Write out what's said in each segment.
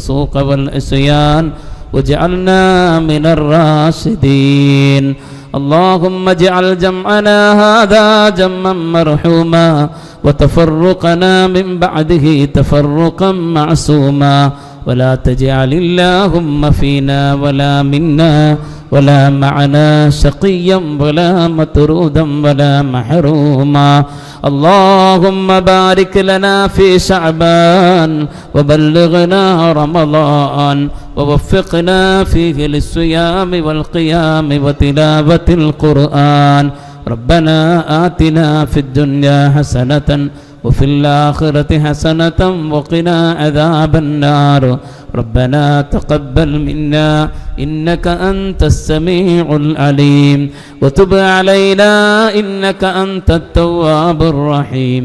والفسوق والعصيان واجعلنا من الراشدين. اللهم اجعل جمعنا هذا جمعا مرحوما وتفرقنا من بعده تفرقا معصوما ولا تجعل اللهم فينا ولا منا ولا معنا شقيا ولا مطرودا ولا محروما. اللهم بارك لنا في شعبان وبلغنا رمضان ووفقنا فيه للصيام والقيام وتلاوة القرآن. ربنا آتنا في الدنيا حسنة وفي الآخرة حسنة وقنا عذاب النار. ربنا تقبل منا إنك أنت السميع العليم وتب علينا إنك أنت التواب الرحيم.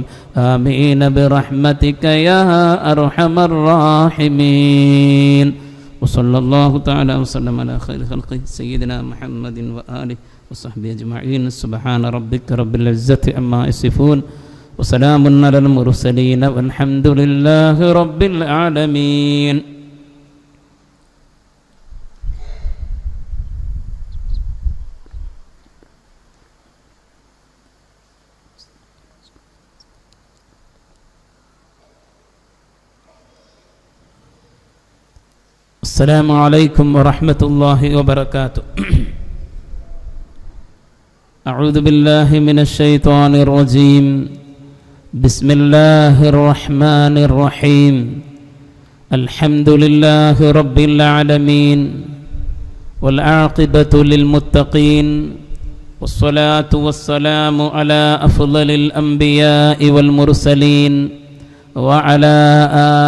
آمين برحمتك يا أرحم الراحمين. وصلى الله تعالى وسلم على خير خلقه سيدنا محمد وآله وصحبه أجمعين. سبحان ربك رب العزة عما يصفون وسلام على المرسلين والحمد لله رب العالمين. السلام عليكم ورحمة الله وبركاته. أعوذ بالله من الشيطان الرجيم. بسم الله الرحمن الرحيم. الحمد لله رب العالمين والعاقبة للمتقين والصلاة والسلام على أفضل الأنبياء والمرسلين وعلى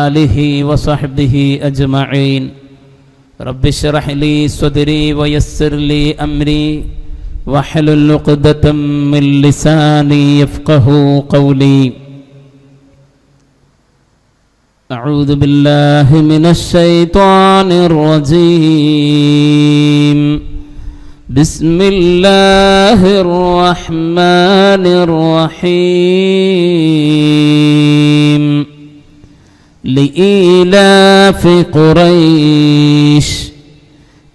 آله وصحبه أجمعين. رب اشرح لي صدري ويسر لي أمري واحلل عقدة من لساني يفقه قولي. أعوذ بالله من الشيطان الرجيم. بسم الله الرحمن الرحيم. لإيلاف قريش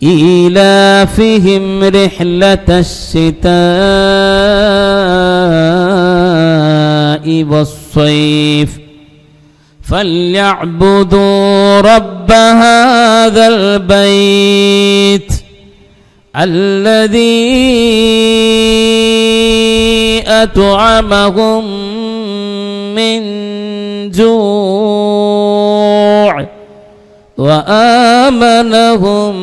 إيلافهم رحلة الشتاء والصيف فليعبدوا رب هذا البيت الذي أطعمهم من جوع وآمنهم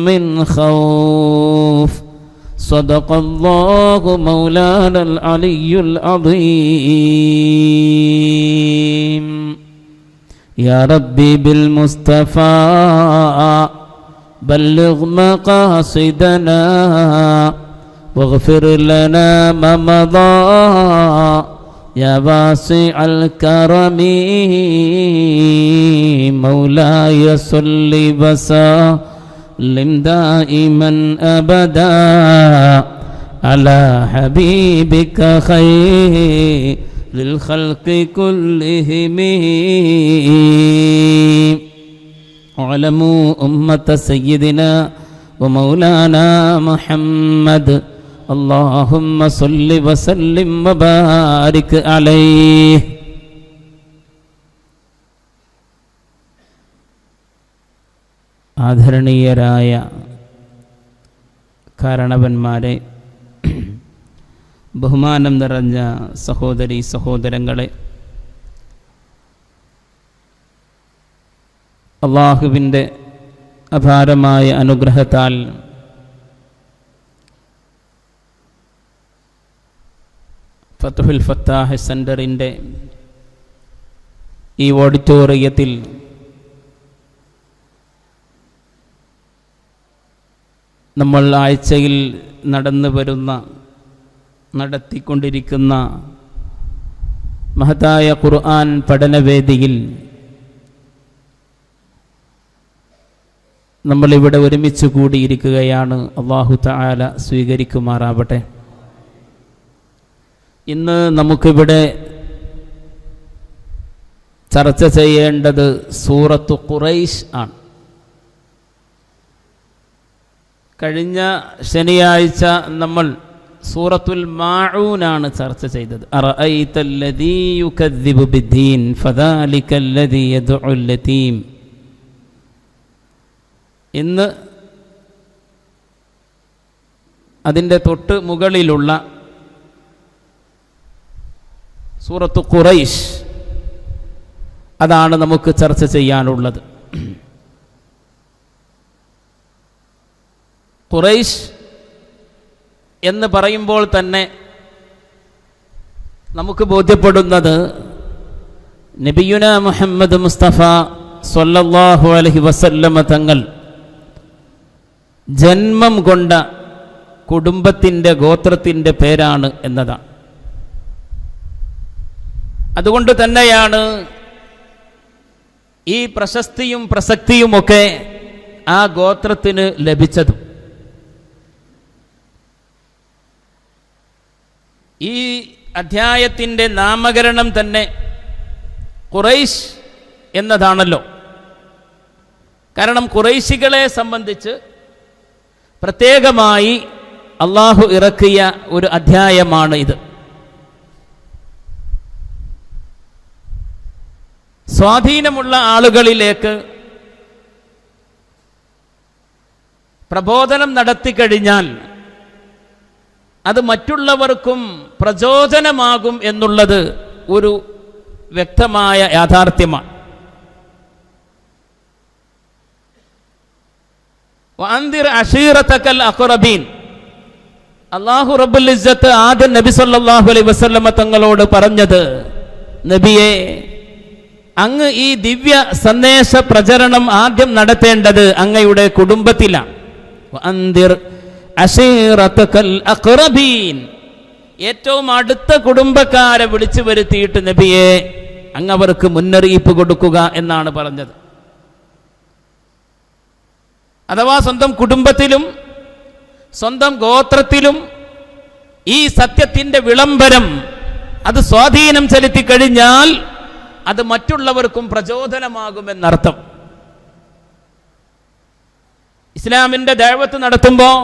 من خوف. صدق الله مولانا العلي العظيم. يا ربي بالمصطفى بلغ مقاصدنا واغفر لنا ما مضى يا واسع الكرم. مولاي صل وسلم دائما أبدا على حبيبك خير للخلق كلهم. اعلموا أمة سيدنا ومولانا محمد اللهم صل وسلم وبارك عليه. ആദരണീയരായ കാരണവന്മാരെ, ബഹുമാനം നിറഞ്ഞ സഹോദരി സഹോദരങ്ങളെ, അള്ളാഹുവിൻ്റെ അപാരമായ അനുഗ്രഹത്താൽ ഫത്ഹുൽ ഫത്താഹ് സെൻ്ററിൻ്റെ ഈ ഓഡിറ്റോറിയത്തിൽ നമ്മൾ ആഴ്ചയിൽ നടത്തിക്കൊണ്ടിരിക്കുന്ന മഹത്തായ ഖുർആൻ പഠനവേദിയിൽ നമ്മളിവിടെ ഒരുമിച്ച് കൂടിയിരിക്കുകയാണ്. അല്ലാഹു തആല സ്വീകരിക്കുമാറാവട്ടെ. ഇന്ന് നമുക്കിവിടെ ചർച്ച ചെയ്യേണ്ടത് സൂറത്തു ഖുറൈശ് ആണ്. കഴിഞ്ഞ ശനിയാഴ്ച നമ്മൾ സൂറത്തുൽ മാഊനാണ് ചർച്ച ചെയ്തത്. അറഅയ്തല്ലദീ യുകദ്ദിബു ബിദ്ദീൻ ഫദാലികല്ലദീ യദ്ഉൽ യതീം. ഇന്ന് അതിൻ്റെ തൊട്ട് മുകളിലുള്ള സൂറത്തു ഖുറൈശ്, അതാണ് നമുക്ക് ചർച്ച ചെയ്യാനുള്ളത്. ഖുറൈശ് എന്ന് പറയുമ്പോൾ തന്നെ നമുക്ക് ബോധ്യപ്പെടുന്നത് നബിയുനാ മുഹമ്മദ് മുസ്തഫ സ്വല്ലല്ലാഹു അലൈഹി വസല്ലമ തങ്ങൾ ജന്മം കൊണ്ട കുടുംബത്തിൻ്റെ ഗോത്രത്തിൻ്റെ പേരാണ് എന്നതാണ്. അതുകൊണ്ട് തന്നെയാണ് ഈ പ്രശസ്തിയും പ്രസക്തിയുമൊക്കെ ആ ഗോത്രത്തിന് ലഭിച്ചതും. ഈ അധ്യായത്തിൻ്റെ നാമകരണം തന്നെ ഖുറൈശ് എന്നതാണല്ലോ. കാരണം ഖുറൈശികളെ സംബന്ധിച്ച് പ്രത്യേകമായി അള്ളാഹു ഇറക്കിയ ഒരു അധ്യായമാണ് ഇത്. സ്വാധീനമുള്ള ആളുകളിലേക്ക് പ്രബോധനം നടത്തിക്കഴിഞ്ഞാൽ അത് മറ്റുള്ളവർക്കും പ്രചോദനമാകും എന്നുള്ളത് ഒരു വ്യക്തമായ യാഥാർത്ഥ്യമാണ്. വഅൻദിർ അശീറതകൽ അഖറബീൻ. അല്ലാഹു റബ്ബുൽ ഇസ്സത്ത് ആദ്യം നബി സല്ലല്ലാഹു അലൈഹി വസല്ലമ തങ്ങളോട് പറഞ്ഞത്, നബിയെ, അങ്ങ് ഈ ദിവ്യ സന്ദേശ പ്രചരണം ആദ്യം നടത്തേണ്ടത് അങ്ങയുടെ കുടുംബത്തിലാണ്. വഅൻദിർ അശീറതകൽ അഖറബീൻ. ഏറ്റവും അടുത്ത കുടുംബക്കാരെ വിളിച്ചു വരുത്തിയിട്ട് നബിയെ അങ്ങ് അവർക്ക് മുന്നറിയിപ്പ് കൊടുക്കുക എന്നാണ് പറഞ്ഞത്. അഥവാ സ്വന്തം കുടുംബത്തിലും സ്വന്തം ഗോത്രത്തിലും ഈ സത്യത്തിൻ്റെ വിളംബരം അത് സ്വാധീനം ചെലുത്തി കഴിഞ്ഞാൽ അത് മറ്റുള്ളവർക്കും പ്രചോദനമാകുമെന്നർത്ഥം. ഇസ്ലാമിൻ്റെ ദഅവത്ത് നടത്തുമ്പോൾ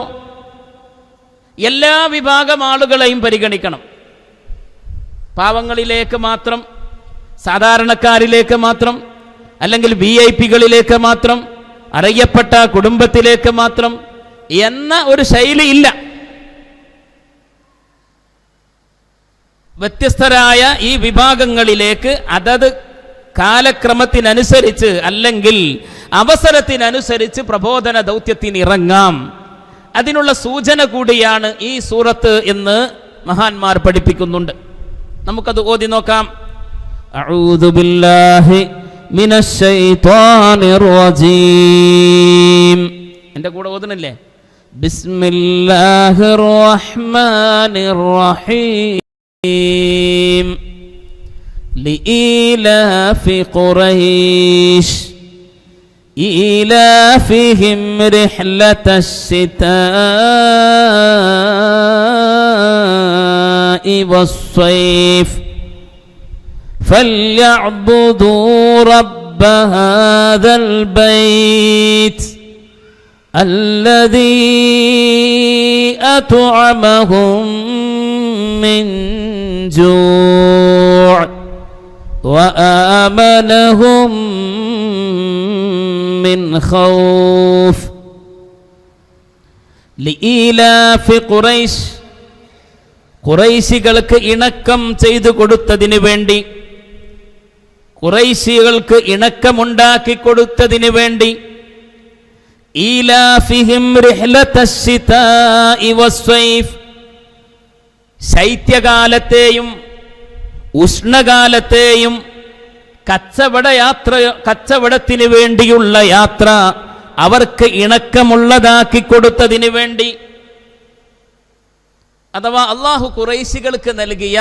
എല്ലാ വിഭാഗം ആളുകളെയും പരിഗണിക്കണം. പാവങ്ങളിലേക്ക് മാത്രം, സാധാരണക്കാരിലേക്ക് മാത്രം, അല്ലെങ്കിൽ VIP-കളിലേക്ക് മാത്രം, അറിയപ്പെട്ട കുടുംബത്തിലേക്ക് മാത്രം എന്ന ഒരു ശൈലി ഇല്ല. വ്യത്യസ്തരായ ഈ വിഭാഗങ്ങളിലേക്ക് അതത് കാലക്രമത്തിനനുസരിച്ച് അല്ലെങ്കിൽ അവസരത്തിനനുസരിച്ച് പ്രബോധന ദൗത്യത്തിന് ഇറങ്ങാം. അതിനുള്ള സൂചന കൂടിയാണ് ഈ സൂറത്ത് എന്ന് മഹാന്മാർ പഠിപ്പിക്കുന്നുണ്ട്. നമുക്കത് ഓതി നോക്കാം. അഊദു ബില്ലാഹി മിനശ് ശൈത്വാനിർ റജീം. എൻ്റെ കൂടെ ഓതുന്നില്ലേ? ബിസ്മില്ലാഹിർ റഹ്മാനിർ റഹീം. ലഇലാഫി ഖുറൈശ് إيلافهم رحلة الشتاء والصيف فليعبدوا رب هذا البيت الذي أطعمهم من جوع وآمنهم من خوف. ലഇലാഫി ഖുറൈശ്. ഖുറൈശികൾക്ക് ഇണക്കം ചെയ്തു കൊടുത്തതിന് വേണ്ടി, ഖുറൈശികൾക്ക് ഇണക്കമുണ്ടാക്കി കൊടുത്തതിന് വേണ്ടി, ഈലാഫിഹിം റിഹ്ലതശ് ശിതാഇ വസ്സൈഫ്. ശൈത്യകാലത്തെയും ഉഷ്ണകാലത്തെയും കച്ചവടത്തിന് വേണ്ടിയുള്ള യാത്ര അവർക്ക് ഇണക്കമുള്ളതാക്കി കൊടുത്തതിന് വേണ്ടി. അഥവാ അള്ളാഹു ഖുറൈശികൾക്ക് നൽകിയ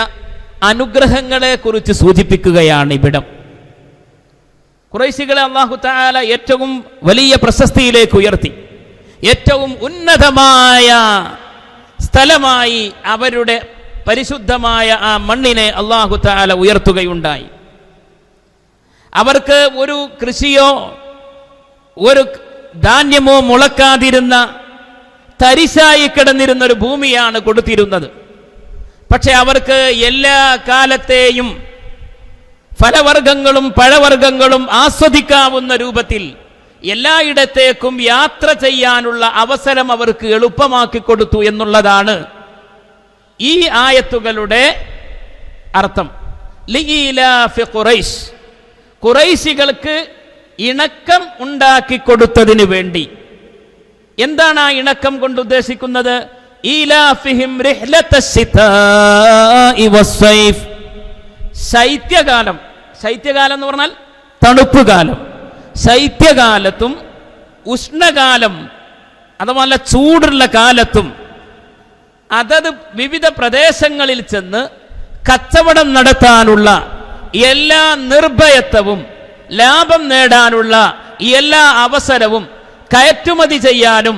അനുഗ്രഹങ്ങളെ കുറിച്ച് സൂചിപ്പിക്കുകയാണ് ഇവിടം. ഖുറൈശികളെ അള്ളാഹു തആല ഏറ്റവും വലിയ പ്രശസ്തിയിലേക്ക് ഉയർത്തി. ഏറ്റവും ഉന്നതമായ സ്ഥലമായി അവരുടെ പരിശുദ്ധമായ ആ മണ്ണിനെ അള്ളാഹു തആല ഉയർത്തുകയുണ്ടായി. അവർക്ക് ഒരു കൃഷിയോ ഒരു ധാന്യമോ മുളക്കാതിരുന്ന തരിശായി കിടന്നിരുന്ന ഒരു ഭൂമിയാണ് കൊടുത്തിരുന്നത്. പക്ഷെ അവർക്ക് എല്ലാ കാലത്തെയും ഫലവർഗങ്ങളും പഴവർഗങ്ങളും ആസ്വദിക്കാവുന്ന രൂപത്തിൽ എല്ലായിടത്തേക്കും യാത്ര ചെയ്യാനുള്ള അവസരം അവർക്ക് എളുപ്പമാക്കി കൊടുത്തു എന്നുള്ളതാണ് ഈ ആയത്തുകളുടെ അർത്ഥം. ലീലാഫി ഖുറൈശ്, ഖുറൈശികൾക്ക് ഇണക്കം ഉണ്ടാക്കി കൊടുത്തതിന് വേണ്ടി. എന്താണ് ആ ഇണക്കം കൊണ്ട് ഉദ്ദേശിക്കുന്നത്? ഈലാഫിഹിം റിഹ്ലത്തശ്ശിതാഇ വസ്സൈഫ്, ശൈത്യകാലം. ശൈത്യകാലം എന്ന് പറഞ്ഞാൽ തണുപ്പ് കാലം. ശൈത്യകാലത്തും ഉഷ്ണകാലം അഥവാ നല്ല ചൂടുള്ള കാലത്തും അതത് വിവിധ പ്രദേശങ്ങളിൽ ചെന്ന് കച്ചവടം നടത്താനുള്ള എല്ലാ നിർഭയത്വവും ലാഭം നേടാനുള്ള എല്ലാ അവസരവും കയറ്റുമതി ചെയ്യാനും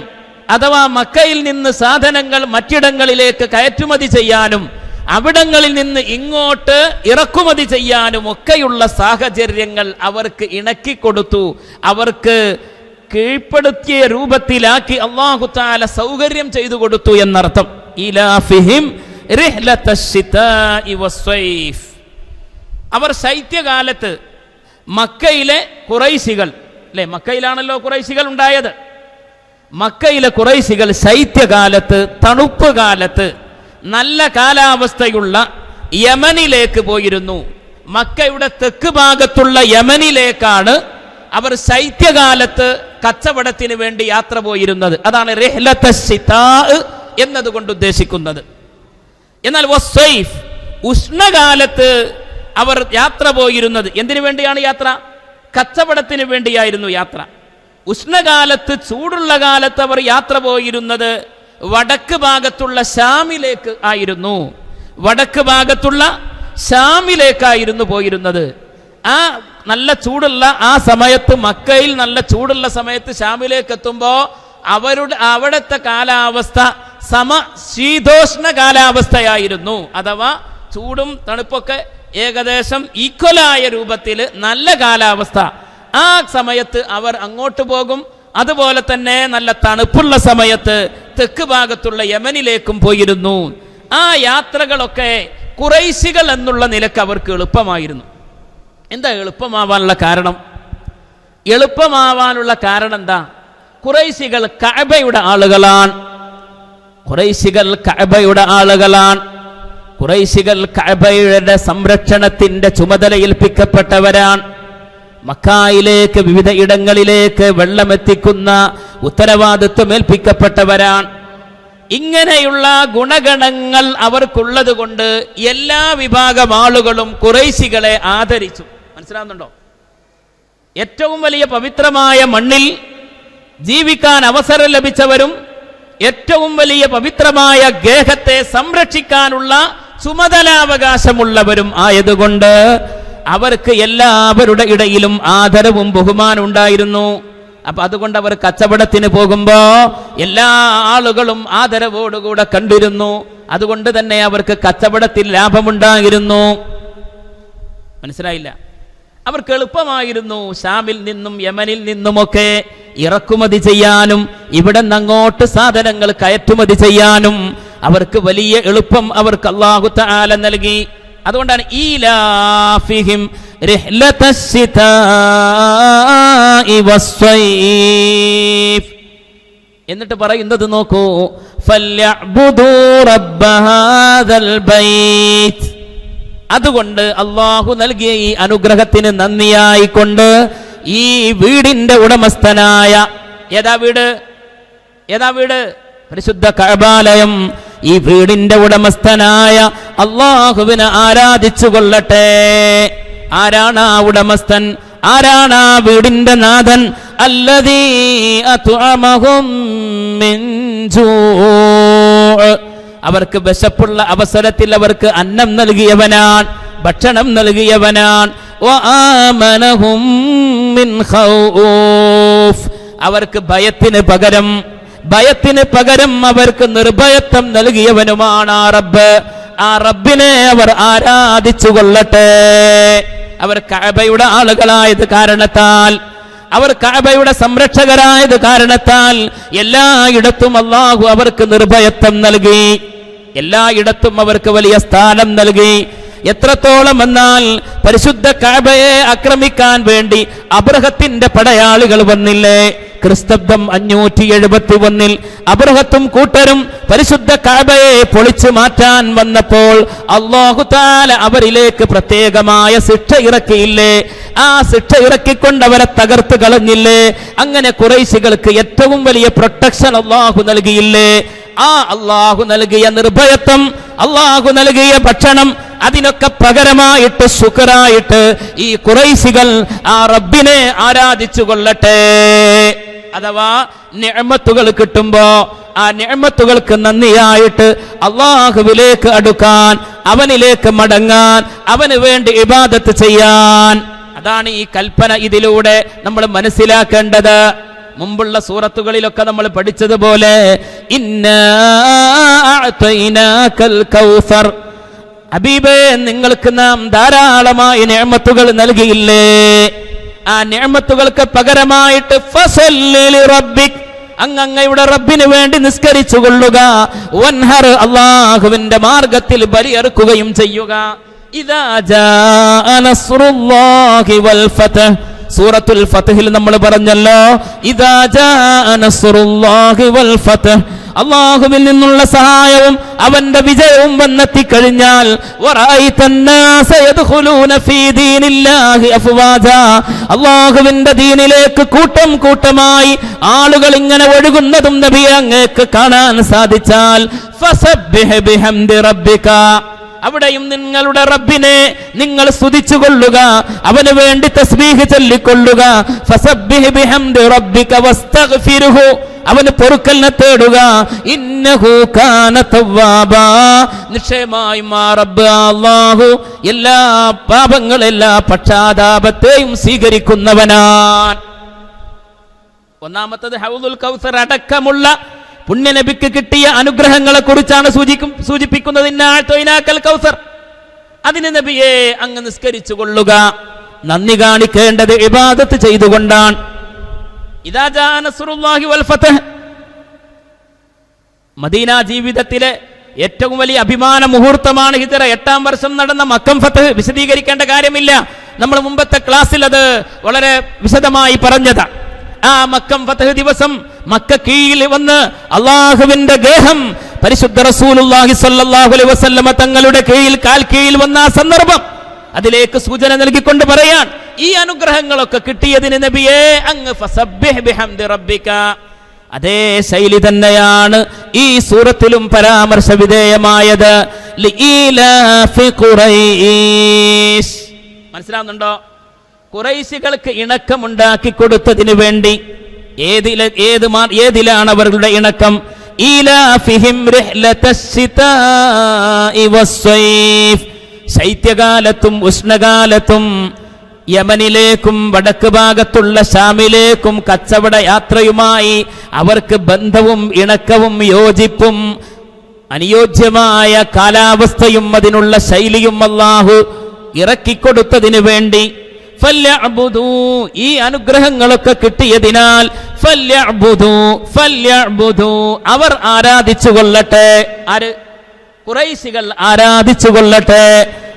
അഥവാ മക്കയിൽ നിന്ന് സാധനങ്ങൾ മറ്റിടങ്ങളിലേക്ക് കയറ്റുമതി ചെയ്യാനും അവിടങ്ങളിൽ നിന്ന് ഇങ്ങോട്ട് ഇറക്കുമതി ചെയ്യാനും ഒക്കെയുള്ള സാഹചര്യങ്ങൾ അവർക്ക് ഇണക്കിക്കൊടുത്തു, അവർക്ക് കീഴ്പ്പെടുത്തിയ രൂപത്തിലാക്കി അല്ലാഹു തആല സൗകര്യം ചെയ്തു കൊടുത്തു എന്നർത്ഥം. ഇലാഫിഹിം റിഹ്ലത്തശ്ശിതാഇ വസ്സൈഫ്, അവർ ശൈത്യകാലത്ത് മക്കയിലെ ഖുറൈശികൾ, അല്ലെ, മക്കയിലാണല്ലോ ഖുറൈശികൾ ഉണ്ടായത്. മക്കയിലെ ഖുറൈശികൾ ശൈത്യകാലത്ത് തണുപ്പ് കാലത്ത് നല്ല കാലാവസ്ഥയുള്ള യമനിലേക്ക് പോയിരുന്നു. മക്കയുടെ തെക്ക് ഭാഗത്തുള്ള യമനിലേക്കാണ് അവർ ശൈത്യകാലത്ത് കച്ചവടത്തിന് വേണ്ടി യാത്ര പോയിരുന്നത്. അതാണ് റിഹ്ലത്തശ്ശിതാ എന്നതുകൊണ്ട് ഉദ്ദേശിക്കുന്നത്. എന്നാൽ വസ്സൈഫ്, ഉഷ്ണകാലത്ത് അവർ യാത്ര പോയിരുന്നത് എന്തിനു വേണ്ടിയാണ് യാത്ര? കച്ചവടത്തിന് വേണ്ടിയായിരുന്നു യാത്ര. ഉഷ്ണകാലത്ത് ചൂടുള്ള കാലത്ത് അവർ യാത്ര പോയിരുന്നത് വടക്ക് ഭാഗത്തുള്ള ഷാമിലേക്ക് ആയിരുന്നു. വടക്ക് ഭാഗത്തുള്ള ഷാമിലേക്കായിരുന്നു പോയിരുന്നത്. ആ നല്ല ചൂടുള്ള ആ സമയത്ത്, മക്കയിൽ നല്ല ചൂടുള്ള സമയത്ത് ഷാമിലേക്ക് എത്തുമ്പോൾ അവിടുത്തെ കാലാവസ്ഥ ശീതോഷ്ണ കാലാവസ്ഥയായിരുന്നു. അഥവാ ചൂടും തണുപ്പൊക്കെ ഏകദേശം ഈക്വലായ രൂപത്തിൽ നല്ല കാലാവസ്ഥ. ആ സമയത്ത് അവർ അങ്ങോട്ട് പോകും. അതുപോലെ തന്നെ നല്ല തണുപ്പുള്ള സമയത്ത് തെക്ക് ഭാഗത്തുള്ള യമനിലേക്കും പോയിരുന്നു. ആ യാത്രകളൊക്കെ ഖുറൈശികൾ എന്നുള്ള നിലക്ക് അവർക്ക് എളുപ്പമായിരുന്നു. എന്താ എളുപ്പമാവാനുള്ള കാരണം? എളുപ്പമാവാനുള്ള കാരണം എന്താ? ഖുറൈശികൾ കഅബയുടെ ആളുകളാണ്. ഖുറൈശികൾ കഅബയുടെ ആളുകളാണ്. ഖുറൈശികൾ കഅബയുടെ സംരക്ഷണത്തിന്റെ ചുമതല ഏൽപ്പിക്കപ്പെട്ടവരാണ്. മക്കായിലേക്ക് വിവിധ ഇടങ്ങളിലേക്ക് വെള്ളമെത്തിക്കുന്ന ഉത്തരവാദിത്വം ഏൽപ്പിക്കപ്പെട്ടവരാണ്. ഇങ്ങനെയുള്ള ഗുണഗണങ്ങൾ അവർക്കുള്ളത് കൊണ്ട് എല്ലാ വിഭാഗം ആളുകളും ഖുറൈശികളെ ആദരിച്ചു. മനസ്സിലാവുന്നുണ്ടോ? ഏറ്റവും വലിയ പവിത്രമായ മണ്ണിൽ ജീവിക്കാൻ അവസരം ലഭിച്ചവരും ഏറ്റവും വലിയ പവിത്രമായ ഗേഹത്തെ സംരക്ഷിക്കാനുള്ള ചുമതലാവകാശമുള്ളവരും ആയതുകൊണ്ട് അവർക്ക് എല്ലാവരുടെ ഇടയിലും ആദരവും ബഹുമാനം ഉണ്ടായിരുന്നു. അപ്പൊ അതുകൊണ്ട് അവർ കച്ചവടത്തിന് പോകുമ്പോ എല്ലാ ആളുകളും ആദരവോടുകൂടെ കണ്ടിരുന്നു. അതുകൊണ്ട് തന്നെ അവർക്ക് കച്ചവടത്തിൽ ലാഭമുണ്ടായിരുന്നു. മനസ്സിലായില്ല? അവർക്ക് എളുപ്പമായിരുന്നു ഷാമിൽ നിന്നും യമനിൽ നിന്നുമൊക്കെ ഇറക്കുമതി ചെയ്യാനും ഇവിടെ നിന്ന് അങ്ങോട്ട് സാധനങ്ങൾ കയറ്റുമതി ചെയ്യാനും അവർക്ക് വലിയ എളുപ്പം അവർക്ക് അല്ലാഹു തആല നൽകി. അതുകൊണ്ടാണ് ഈലാഫിഹിം റിഹ്ലത്തശ്ശിതാഇ വസ്സൈഫ് എന്നിട്ട് പറയുന്നത് നോക്കൂ, ഫല്യഅ്ബുദൂ റബ്ബ ഹാദൽ ബൈത്ത്. അതുകൊണ്ട് അല്ലാഹു നൽകിയ ഈ അനുഗ്രഹത്തിന് നന്ദിയായിക്കൊണ്ട് ഈ വീടിന്റെ ഉടമസ്ഥനായ ഏതാ വീട്? പരിശുദ്ധ കഅബാലയം. ഈ വീടിന്റെ ഉടമസ്ഥനായ അല്ലാഹുവിനെ ആരാധിച്ചു കൊള്ളട്ടെ. ആരാണ് ആ ഉടമസ്ഥൻ? ആരാണ് ആ വീടിന്റെ നാഥൻ? അല്ലദീ അത്അമഹും മിൻ ജൂ'. അവർക്ക് വിശപ്പുള്ള അവസരത്തിൽ അവർക്ക് അന്നം നൽകിയവനാണ്, ഭക്ഷണം നൽകിയവനാണ്. വആമനഹും മിൻ ഖൗഫ്. അവർക്ക് ഭയത്തിന് പകരം അവർക്ക് നിർഭയത്വം നൽകിയവനുമാണ് ആ റബ്ബ്. ആ റബ്ബിനെ അവർ ആരാധിച്ചു കൊള്ളട്ടെ. അവർ കഅബയുടെ ആളുകളായത് കാരണത്താൽ, അവർ കഅബയുടെ സംരക്ഷകരായത് കാരണത്താൽ എല്ലായിടത്തും അല്ലാഹു അവർക്ക് നിർഭയത്വം നൽകി, എല്ലായിടത്തും അവർക്ക് വലിയ സ്ഥാനം നൽകി. എത്രത്തോളം എന്നാൽ പരിശുദ്ധ കഅബയെ ആക്രമിക്കാൻ വേണ്ടി അബ്രഹത്തിന്റെ പടയാളികൾ വന്നില്ലേ? ക്രിസ്തബ്ദം 571 അബ്രഹത്തും കൂട്ടരും പരിശുദ്ധ കഅബയെ പൊളിച്ചു മാറ്റാൻ വന്നപ്പോൾ അല്ലാഹു തആല അവരിലേക്ക് പ്രത്യേകമായ ശിക്ഷ ഇറക്കിയില്ലേ? ആ ശിക്ഷ ഇറക്കിക്കൊണ്ടവരെ തകർത്ത് കളഞ്ഞില്ലേ? അങ്ങനെ ഖുറൈശികൾക്ക് ഏറ്റവും വലിയ പ്രൊട്ടക്ഷൻ അല്ലാഹു നൽകിയില്ലേ? ആ അല്ലാഹു നൽകിയ നിർഭയത്വം, അല്ലാഹു നൽകിയ ഭക്ഷണം, അതിനൊക്കെ പകരമായിട്ട് ശുക്റായിട്ട് ഈ ഖുറൈശികൾ ആ റബ്ബിനെ ആരാധിച്ചു കൊള്ളട്ടെ. അഥവാ നിഅമത്തുകൾ കിട്ടുമ്പോ ആ നിഅമത്തുകൾക്ക് നന്ദിയായിട്ട് അല്ലാഹുവിലേക്ക് അടുക്കാൻ, അവനിലേക്ക് മടങ്ങാൻ, അവന് വേണ്ടി ഇബാദത്ത് ചെയ്യാൻ. അതാണ് ഈ കൽപ്പന. ഇതിലൂടെ നമ്മൾ മനസ്സിലാക്കേണ്ടത്. മുമ്പുള്ള സൂറത്തുകളിലൊക്കെ നമ്മൾ പഠിച്ചതുപോലെ ഇന്നാ അഅതൈനാകൽ കൗസർ, ഹബീബേ നിങ്ങൾക്ക് നാം ധാരാളമായി നിഅമത്തുകൾ നൽകിയില്ലേ? ആ നിഅമത്തുകൾക്ക് പകരമായിട്ട് ഫസല്ലി ലിറബ്ബിക്, അങ്ങയുടെ റബ്ബിന് വേണ്ടി നിസ്കരിച്ചു കൊള്ളുക. വൻഹർ, അല്ലാഹുവിന്റെ മാർഗത്തിൽ ബലിയറുക്കുകയും ചെയ്യുക. ഇദാ ജാഅ നസ്റുല്ലാഹി വൽ ഫത്ഹ്, സൂറത്തുൽ ഫത്ഹിൽ നമ്മൾ പറഞ്ഞല്ലോ, ഇദാ ജാഅ നസ്റുല്ലാഹി വൽ ഫത്ഹ്, അല്ലാഹുവിൽ നിന്നുള്ള സഹായവും അവന്റെ വിജയവും വന്നെത്തിക്കഴിഞ്ഞാൽ അല്ലാഹുവിന്റെ ദീനിലേക്ക് കൂട്ടം കൂട്ടമായി ആളുകൾ ഇങ്ങനെ ഒഴുകുന്നതും നബിയെ അങ്ങേക്ക് കാണാൻ സാധിച്ചാൽ ഫസബ്ബിഹ് ബിഹംദി റബ്ബിക, അവിടെയും നിങ്ങളുടെ റബ്ബിനെ നിങ്ങൾ സ്തുതിച്ചു കൊള്ളുക, അവന് വേണ്ടി തസ്ബീഹ് ചൊല്ലിക്കൊള്ളുക. ഫസബ്ബിഹ് ബിഹംദി റബ്ബിക വസ്തഗ്ഫിർഹു, അവന് പൊറുക്കലിനെ തേടുക. ഇന്നഹു കാന തവ്വാബാ, നിശ്ചയമായും ആ റബ്ബ് അല്ലാഹു എല്ലാ പാപങ്ങളും എല്ലാ പക്ഷാതാപത്തെയും സ്വീകരിക്കുന്നവനാണ്. ഒന്നാമത്തത് ഹൗദുൽ കൗസർ അടക്കമുള്ള പുണ്യനബിക്ക് കിട്ടിയ അനുഗ്രഹങ്ങളെ കുറിച്ചാണ് സൂചിപ്പിക്കുന്നത്. ഇന്നാഅതൈനാകൽ കൗസർ, അതിന് നബിയെ അങ്ങ് നിസ്കരിച്ചു കൊള്ളുക. നന്ദി കാണിക്കേണ്ടത് ഇബാദത്ത് ചെയ്തുകൊണ്ടാണ്. ഇദാ ജാഅ നസ്റുല്ലാഹി വൽ ഫത്ഹ്, മദീന ജീവിതത്തിലെ ഏറ്റവും വലിയ അഭിമാന മുഹൂർത്തമാണ് ഹിജ്റ 8-ാം വർഷം നടന്ന മക്കം ഫത്ഹ്. വിശദീകരിക്കേണ്ട കാര്യമില്ല, നമ്മൾ മുമ്പത്തെ ക്ലാസ്സിൽ അത് വളരെ വിശദമായി പറഞ്ഞതാണ്. ആ മക്കം ഫത്ഹ് ദിവസം മക്ക കീഴിൽ വന്ന് അല്ലാഹുവിന്റെ ഗേഹം പരിശുദ്ധ റസൂലുള്ളാഹി സ്വല്ലല്ലാഹു അലൈഹി വസല്ലമ തങ്ങളുടെ കീഴിൽ കാൽ കീഴിൽ വന്ന ആ സന്ദർഭം അതിലേക്ക് സൂചന നൽകിക്കൊണ്ട് പറയാൻ, ഈ അനുഗ്രഹങ്ങളൊക്കെ കിട്ടിയതിന് നബിയെ അങ്ങ് ഫസബ്ബിഹ് ബിഹംദി റബ്ബിക. അതേ ശൈലി തന്നെയാണ് ഈ സൂറത്തിലും പരാമർശ വിധേയമായത്. ലിഇലാഫി ഖുറൈശ്, മനസ്സിലാവുന്നുണ്ടോ? ഖുറൈശികൾക്ക് ഇണക്കമുണ്ടാക്കി കൊടുത്തതിന് വേണ്ടി. ഏതിലാണ് അവരുടെ ഇണക്കം? ഈലാഫിഹിം റിഹ്ലതശ്ശിതാഇ വസ്സൈഫ്, ശൈത്യകാലത്തും ഉഷ്ണകാലത്തും യമനിലേക്കും വടക്ക് ഭാഗത്തുള്ള ഷാമിലേക്കും കച്ചവട യാത്രയുമായി അവർക്ക് ബന്ധവും ഇണക്കവും യോജിപ്പും അനുയോജ്യമായ കാലാവസ്ഥയും അതിനുള്ള ശൈലിയും അല്ലാഹു ഇറക്കിക്കൊടുത്തതിന് വേണ്ടി ഫല്യഅ്ബുദൂ, ഈ അനുഗ്രഹങ്ങളൊക്കെ കിട്ടിയതിനാൽ ഫല്യഅ്ബുദൂ, അവർ ആരാധിച്ചു കൊള്ളട്ടെ. ആര്? ഖുറൈശികൾ ആരാധിച്ചു കൊള്ളട്ടെ.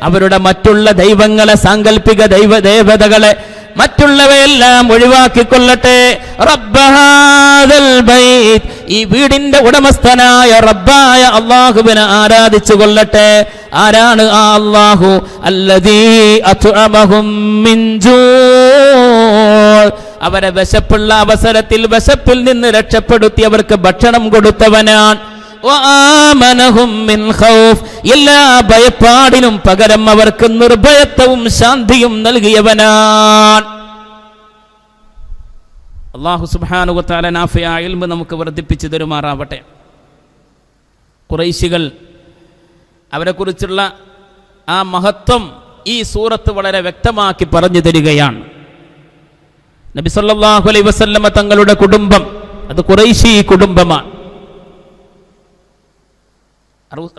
അവരുടെ മറ്റുള്ള ദൈവങ്ങളെ, സാങ്കല്പിക ദേവതകളെ, മറ്റുള്ളവയെല്ലാം ഒഴിവാക്കിക്കൊള്ളട്ടെ. റബ്ബഹാദൽ ബൈത്ത്, ഈ വീടിന്റെ ഉടമസ്ഥനായ റബ്ബായ അല്ലാഹുവിനെ ആരാധിച്ചു കൊള്ളട്ടെ. ആരാണ് ആ അല്ലാഹു? അല്ലദീ അത്അമഹും മിൻ ജൂ, അവരെ വിശപ്പുള്ള അവസരത്തിൽ വിശപ്പിൽ നിന്ന് രക്ഷപ്പെടുത്തി അവർക്ക് ഭക്ഷണം കൊടുത്തവനാണ്. വആമനഹും മിൻ ഖൗഫ്, എല്ലാ ഭയപ്പാടിനും പകരം അവർക്ക് നിർഭയത്വവും ശാന്തിയും നൽകിയവനാണ്. അല്ലാഹു സുബ്ഹാനഹു വ തആല നാഫിയായ ഇൽമ് നമുക്ക് വർദ്ധിപ്പിച്ചു തരുമാറാവട്ടെ. ഖുറൈശികൾ, അവരെക്കുറിച്ചുള്ള ആ മഹത്വം ഈ സൂറത്ത് വളരെ വ്യക്തമാക്കി പറഞ്ഞു തരികയാണ്. നബി സല്ലല്ലാഹു അലൈഹി വസല്ലമ തങ്ങളുടെ കുടുംബം അത് ഖുറൈശി കുടുംബമാണ്.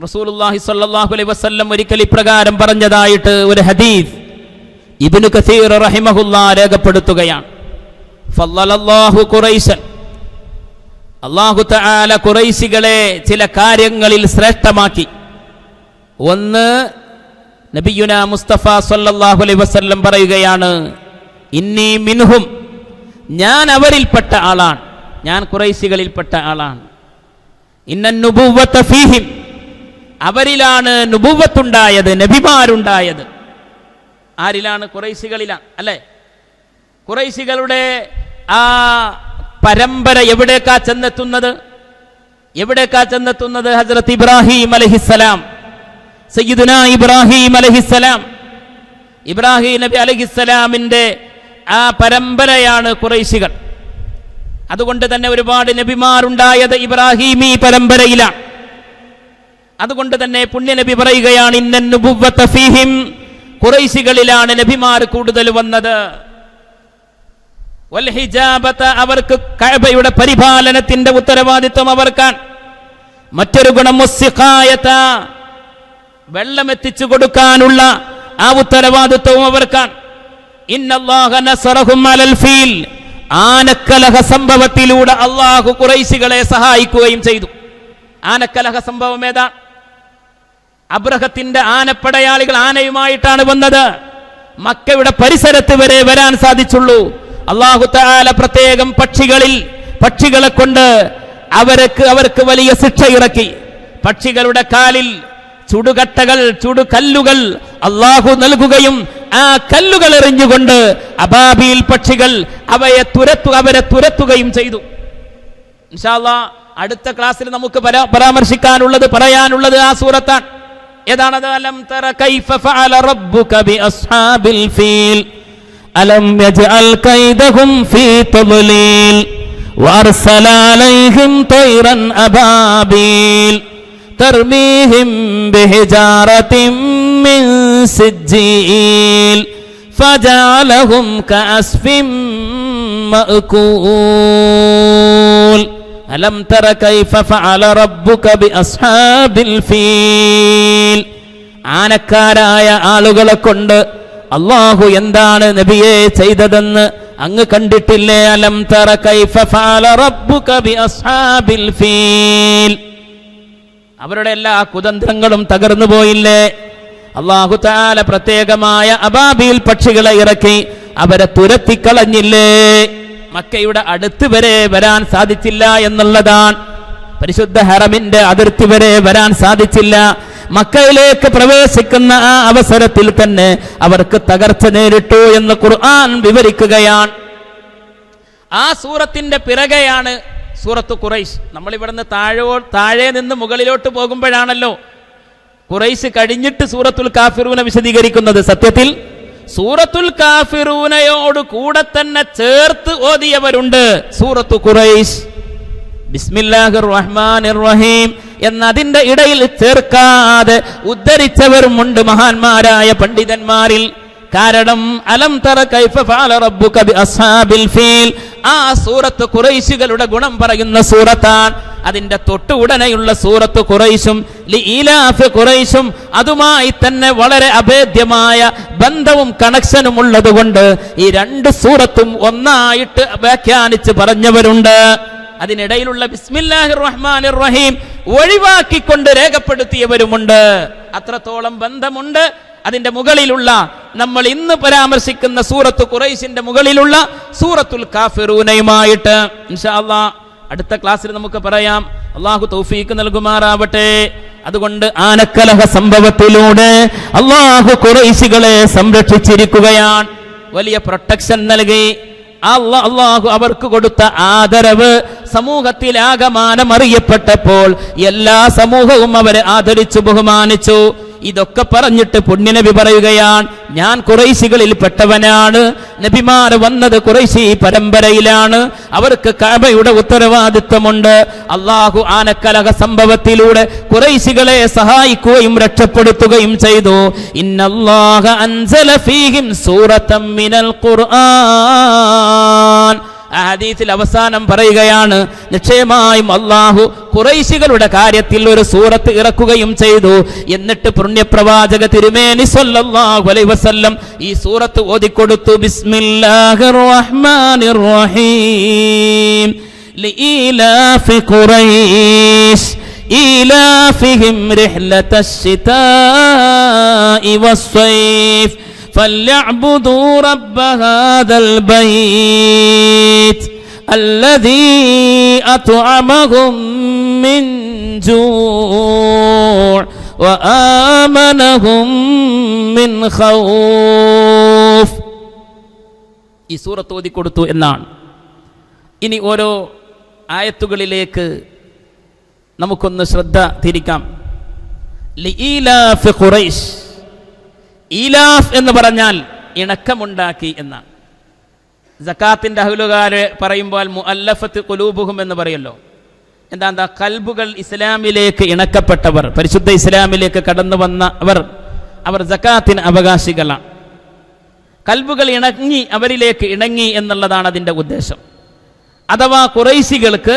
റസൂലുള്ളാഹി സ്വല്ലല്ലാഹു അലൈഹി വസല്ലം ഒരിക്കൽ ഇപ്രകാരം പറഞ്ഞതായിട്ട് ഒരു ഹദീസ് ഇബ്നു കസീർ റഹിമഹുല്ലാ രേഖപ്പെടുത്തുകയാണ്. ഫളലല്ലാഹു ഖുറൈശൻ, അല്ലാഹു തആല ഖുറൈശികളെ ചില കാര്യങ്ങളിൽ ശ്രേഷ്ഠമാക്കി. ഒന്ന്, നബിയുനാ മുസ്തഫ സല്ലല്ലാഹു അലൈഹി വസല്ലം പറയുകയാണ്, ഇന്നി മിൻഹും, ഞാൻ അവരിൽപ്പെട്ട ആളാണ്, ഞാൻ ഖുറൈശികളിൽപ്പെട്ട ആളാണ്. ഇന്ന നുബുവ്വത ഫീഹിം, അവരിലാണ് നുബുവ്വത്തുണ്ടായത്, നബിമാരുണ്ടായത്. ആരിലാണ്? ഖുറൈശികളിലാണ്, അല്ലേ? ഖുറൈശികളുടെ ആ പരമ്പര എവിടേക്കാ ചെന്നെത്തുന്നത്? ഹസ്രത്ത് ഇബ്രാഹിം അലൈഹിസ്സലാം, സയ്യിദുനാ ഇബ്രാഹിം അലൈഹിസ്സലാം, ഇബ്രാഹിം നബി അലൈഹിസ്സലാമിന്റെ ആ പരമ്പരയാണ് ഖുറൈശികൾ. അതുകൊണ്ട് തന്നെ ഒരുപാട് നബിമാരുണ്ടായത് ഇബ്രാഹിമി പരമ്പരയിലാണ്. അതുകൊണ്ട് തന്നെ പുണ്യനബി പറയുകയാണ്, ഇന്നൻ നുബുവ്വത ഫീഹിം, ഖുറൈശികളിലാണ് നബിമാർ കൂടുതൽ വന്നത്. വൽ ഹിജാബത, അവർക്ക് കഅബയുടെ പരിപാലനത്തിന്റെ ഉത്തരവാദിത്വം അവർക്കാണ്. മറ്റൊരു ഗുണം വസ്സിഖായത, വെള്ളം എത്തിച്ചു കൊടുക്കാനുള്ള ആ ഉത്തരവാദിത്വവും അവർക്കാണ്. ഇന്നല്ലാഹ നസറഹും അലൽ ഫീൽ, ആനക്കലഹ സംഭവത്തിലൂടെ അല്ലാഹു ഖുറൈശികളെ സഹായിക്കുകയും ചെയ്തു. ആനക്കലഹ സംഭവം ഏതാ? അബ്രഹത്തിന്റെ ആനപ്പടയാളികൾ ആനയുമായിട്ടാണ് വന്നത്. മക്കയുടെ പരിസരത്ത് വരെ വരാൻ സാധിച്ചുള്ളൂ. അല്ലാഹു തആല പ്രത്യേകം പക്ഷികളെ കൊണ്ട് അവർക്ക് വലിയ ശിക്ഷ ഇറക്കി. പക്ഷികളുടെ കാലിൽ ചുടുകല്ലുകൾ അല്ലാഹു നൽകുകയും ആ കല്ലുകൾ എറിഞ്ഞുകൊണ്ട് അബാബീൽ പക്ഷികൾ അവരെ തുരത്തുകയും ചെയ്തു. ഇൻഷാ അല്ലാഹ് അടുത്ത ക്ലാസ്സിൽ നമുക്ക് പറയാനുള്ളത് ആ സൂറത്താണ്. ഏതാണത്? അലം തറ കൈഫ ഫഅല റബ്ബുക ബി അസ്ഹാബിൽ ഫീൽ അലം യജ്അൽ കൈദഹും ഫീ തദ്ലീൽ വഅർസല അലൈഹിം തൈറൻ അബാബീൽ തർമീഹിം ബിഹിജാറത്തിൻ മിൻ സിജ്ജീൽ ഫജഅലഹും കഅസ്ഫിൻ മഅകൂൽ. അലം തറ കൈഫ ഫഅല റബ്ബുക ബി അസ്ഹാബിൽ ഫീൽ, ആനക്കാരായ ആളുകളെ കൊണ്ട് അല്ലാഹു എന്താണ് നബിയെ ചെയ്തതെന്ന് അങ്ങ് കണ്ടിട്ടില്ലേ? അലം തറ കൈഫ ഫഅല റബ്ബുക ബി അസ്ഹാബിൽ ഫീൽ, അവരുടെ എല്ലാ കുതന്ത്രങ്ങളും തകർന്നു പോയില്ലേ? അല്ലാഹു തആല പ്രത്യേകമായ അബാബീൽ പക്ഷികളെ ഇറക്കി അവരെ തുരത്തിക്കളഞ്ഞില്ലേ? മക്കയുടെ അടുത്ത് വരെ വരാൻ സാധിച്ചില്ല എന്നുള്ളതാണ്. പരിശുദ്ധ ഹറമിന്റെ അതിർത്തി വരെ വരാൻ സാധിച്ചില്ല. മക്കയിലേക്ക് പ്രവേശിക്കുന്ന ആ അവസരത്തിൽ തന്നെ അവർക്ക് തകർച്ച നേരിട്ടു എന്ന് ഖുർആൻ വിവരിക്കുകയാണ്. ആ സൂറത്തിന്റെ പിറകെയാണ് സൂറത്തു ഖുറൈശ്. നമ്മൾ ഇവിടുന്ന് താഴെ നിന്ന് മുകളിലോട്ട് പോകുമ്പോഴാണല്ലോ ഖുറൈശ് കഴിഞ്ഞിട്ട് സൂറത്തുൽ കാഫിറൂന വിശദീകരിക്കുന്നത്. സത്യത്തിൽ സൂറത്തുൽ കാഫിറൂനയോട് കൂടെ തന്നെ ചേർത്ത് ഓതിയവരുണ്ട് സൂറത്തു ഖുറൈശ്. ബിസ്മില്ലാഹിർ റഹ്മാനിർ റഹീം എന്നതിന്റെ ഇടയിൽ ചേർക്കാതെ ഉദ്ധരിച്ചവരുമുണ്ട് മഹാന്മാരായ പണ്ഡിതന്മാരിൽ. കാരണം അലം തറ കൈഫ ഫഅല റബ്ബുക ബി അസ്ഹാബിൽ ഫീൽ, ആ സൂറത്ത് ഖുറൈശികളുടെ ഗുണം പറയുന്ന സൂറത്താണ്. അതിന്റെ തൊട്ടു ഉടനെയുള്ള സൂറത്ത് ഖുറൈശും ലിഇലാഫി ഖുറൈശും അതുമായി തന്നെ വളരെ അഭേദ്യമായ ബന്ധവും കണക്ഷനും ഉള്ളതുകൊണ്ട് ഈ രണ്ട് സൂറത്തും ഒന്നായിട്ട് വ്യാഖ്യാനിച്ച് പറഞ്ഞവരുണ്ട്. അതിനിടയിലുള്ള ബിസ്മില്ലാഹിർ റഹ്മാനിർ റഹീം ഒഴിവാക്കിക്കൊണ്ട് രേഖപ്പെടുത്തിയവരുമുണ്ട്. അത്രത്തോളം ബന്ധമുണ്ട്. അതിന്റെ മുകളിലുള്ള നമ്മൾ ഇന്ന് പരാമർശിക്കുന്ന സൂറത്തു ഖുറൈശിന്റെ മുകളിലുള്ള സൂറത്തുൽ കാഫിറൂനയുമായിട്ട് ഇൻഷാ അല്ലാഹ് അടുത്ത ക്ലാസ്സിൽ നമുക്ക് പറയാം. അല്ലാഹു തൗഫീഖ് നൽകുമാറാവട്ടെ. അതുകൊണ്ട് ആനക്കലഹ സംഭവത്തിലൂടെ അല്ലാഹു ഖുറൈശികളെ സംരക്ഷിച്ചിരിക്കുകയാണ്. വലിയ പ്രൊട്ടക്ഷൻ നൽകി. അല്ലാഹു അവർക്ക് കൊടുത്ത ആദരവ് സമൂഹത്തിലാകമാനം അറിയപ്പെട്ടപ്പോൾ എല്ലാ സമൂഹവും അവരെ ആദരിച്ചു ബഹുമാനിച്ചു. ഇതൊക്കെ പറഞ്ഞിട്ട് പുണ്യനബി പറയുകയാണ്, ഞാൻ ഖുറൈശികളിൽ പെട്ടവനാണ്. നബിമാർ വന്നത് ഖുറൈശി പരമ്പരയിലാണ്. അവർക്ക് കഅബയുടെ ഉത്തരവാദിത്വമുണ്ട്. അല്ലാഹു ആനക്കലഹ സംഭവത്തിലൂടെ ഖുറൈശികളെ സഹായിക്കുകയും രക്ഷപ്പെടുത്തുകയും ചെയ്തു. ഇന്നല്ലാഹ അൻസല ഫീഹിം സൂറത്തൻ മിനൽ ഖുർആൻ, ആ ഹദീസിൽ അവസാനം പറയുകയാണ്, നിശ്ചയമായും അല്ലാഹു ഖുറൈശികളുടെ കാര്യത്തിൽ ഒരു സൂറത്ത് ഇറക്കുകയും ചെയ്തു. എന്നിട്ട് പുണ്യപ്രവാചക തിരുമേനി സ്വല്ലല്ലാഹു അലൈഹി വസല്ലം ഈ സൂറത്ത് ഓതിക്കൊടുത്തു. ബിസ്മില്ലാഹിർ റഹ്മാനിർ റഹീം ലീലാഫി ഖുറൈശ് ഈലാഫിഹിം റിഹ്ലതശ് ശിതാഇ വസ്സൈഫ് ഫല്യഅ്ബുദൂ റബ്ബ ഹാദൽ ബൈത്ത് الذي أطعمهم من جوع وآمنهم من خوف. ഈ സൂറത്ത് ഓതിക്കൊടുത്തു എന്നാണ്. ഇനി ഓരോ ആയത്തുകളിലേക്ക് നമുക്കൊന്ന് ശ്രദ്ധ തിരിക്കാം. ലീലാഫ് ഖുറൈശ്, ഈലാഫ് എന്ന് പറഞ്ഞാൽ ഇണക്കമുണ്ടാക്കി എന്നാണ്. സക്കാത്തിന്റെ അഹ്ലുകാരെ പറയുമ്പോൾ മുഅല്ലഫത്ത് ഖുലൂബുഹും എന്ന് പറയല്ലോ. എന്താ കൽബുകൾ ഇസ്ലാമിലേക്ക് ഇണക്കപ്പെട്ടവർ, പരിശുദ്ധ ഇസ്ലാമിലേക്ക് കടന്നു വന്നവർ, അവർ സക്കാത്തിന് അവകാശികളാണ്. കൽബുകൾ ഇണങ്ങി, അവരിലേക്ക് ഇണങ്ങി എന്നുള്ളതാണ് അതിൻ്റെ ഉദ്ദേശം. അഥവാ ഖുറൈശികൾക്ക്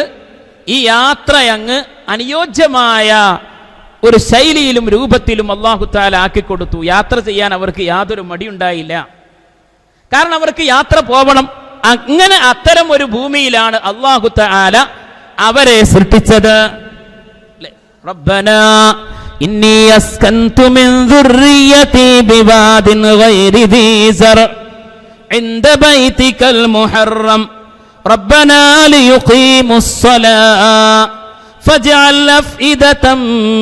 ഈ യാത്രയങ്ങ് അനുയോജ്യമായ ഒരു ശൈലിയിലും രൂപത്തിലും അല്ലാഹു തആല ആക്കിക്കൊടുത്തു. യാത്ര ചെയ്യാൻ അവർക്ക് യാതൊരു മടിയുണ്ടായില്ല. കാരണം അവർക്ക് യാത്ര പോവണം. അങ്ങനെ അത്തരം ഒരു ഭൂമിയിലാണ് അല്ലാഹു തആല അവരെ സൃഷ്ടിച്ചത്. റബ്ബനാ ഇന്നി അസ്കൻതു മിൻ ദുർരിയതി ബിവാദിൻ ഗൈരി ദീ സർ ഇൻദ ബൈതികൽ മുഹറം റബ്ബനാ ലിയുഖീമുസ് സ്വലാ ഫജ്അൽ അഫ്ഇദതം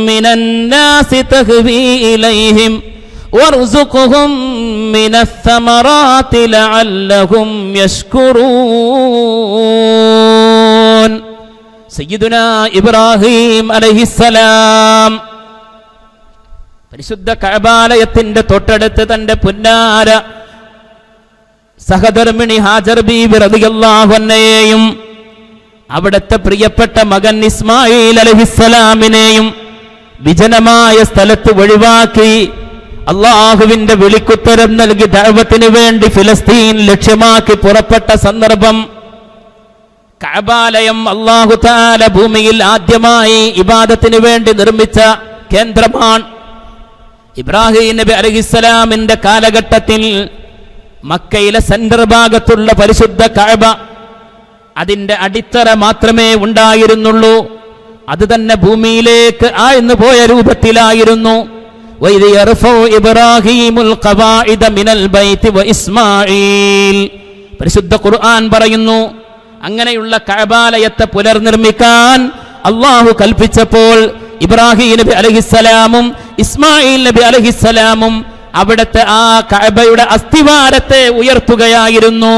മിനൻ നാസി തഹ്വി ഇലൈഹിം വർസുഖ്ഹും മിനസ് സമറാത്തി ലഅല്ലഹും യശ്കുറൂൻ. സയ്യിദുനാ ഇബ്രാഹിം അലൈഹിസ്സലാം പരിശുദ്ധ കഅബാലയത്തിന്റെ തൊട്ടടുത്ത് തന്റെ പുന്നാര സഹധർമ്മിണി ഹാജർ ബീബി റളിയല്ലാഹു അൻഹയെയും അവിടുത്തെ പ്രിയപ്പെട്ട മകൻ ഇസ്മായിൽ അലൈഹിസ്സലാമിനെയും വിജനമായ സ്ഥലത്ത് ഒഴിവാക്കി അള്ളാഹുവിന്റെ വിളിക്കുത്തരം നൽകി ദഅവത്തിന് വേണ്ടി ഫിലിസ്തീൻ ലക്ഷ്യമാക്കി പുറപ്പെട്ട സന്ദർഭം. കഅബാലയം അല്ലാഹു തആല ഭൂമിയിൽ ആദ്യമായി ഇബാദത്തിന് വേണ്ടി നിർമ്മിച്ച കേന്ദ്രമാണ്. ഇബ്രാഹിം നബി അലൈഹിസ്സലാമിന്റെ കാലഘട്ടത്തിൽ മക്കയിലെ സെന്റർ ഭാഗത്തുള്ള പരിശുദ്ധ കഅബ, അതിന്റെ അടിത്തറ മാത്രമേ ഉണ്ടായിരുന്നുള്ളൂ. അത് തന്നെ ഭൂമിയിലേക്ക് ആഴ്ന്നു പോയ രൂപത്തിലായിരുന്നു. وَإِذْ يَرْفَعُ إِبْرَاهِيمُ الْقَوَاعِدَ مِنَ الْبَيْتِ وَإِسْمَاعِيلُ. പരിശുദ്ധ ഖുർആൻ പറയുന്നു, അങ്ങനെയുള്ള കഅബാലയത്തെ പുനർനിർമ്മിക്കാൻ അല്ലാഹു കൽപ്പിച്ചപ്പോൾ ഇബ്രാഹിം നബി അലൈഹിസ്സലാമും ഇസ്മായിൽ നബി അലൈഹിസ്സലാമും അവിടുത്തെ ആ കഅബയുടെ അസ്ഥിവാരത്തെ ഉയർത്തുകയായിരുന്നു.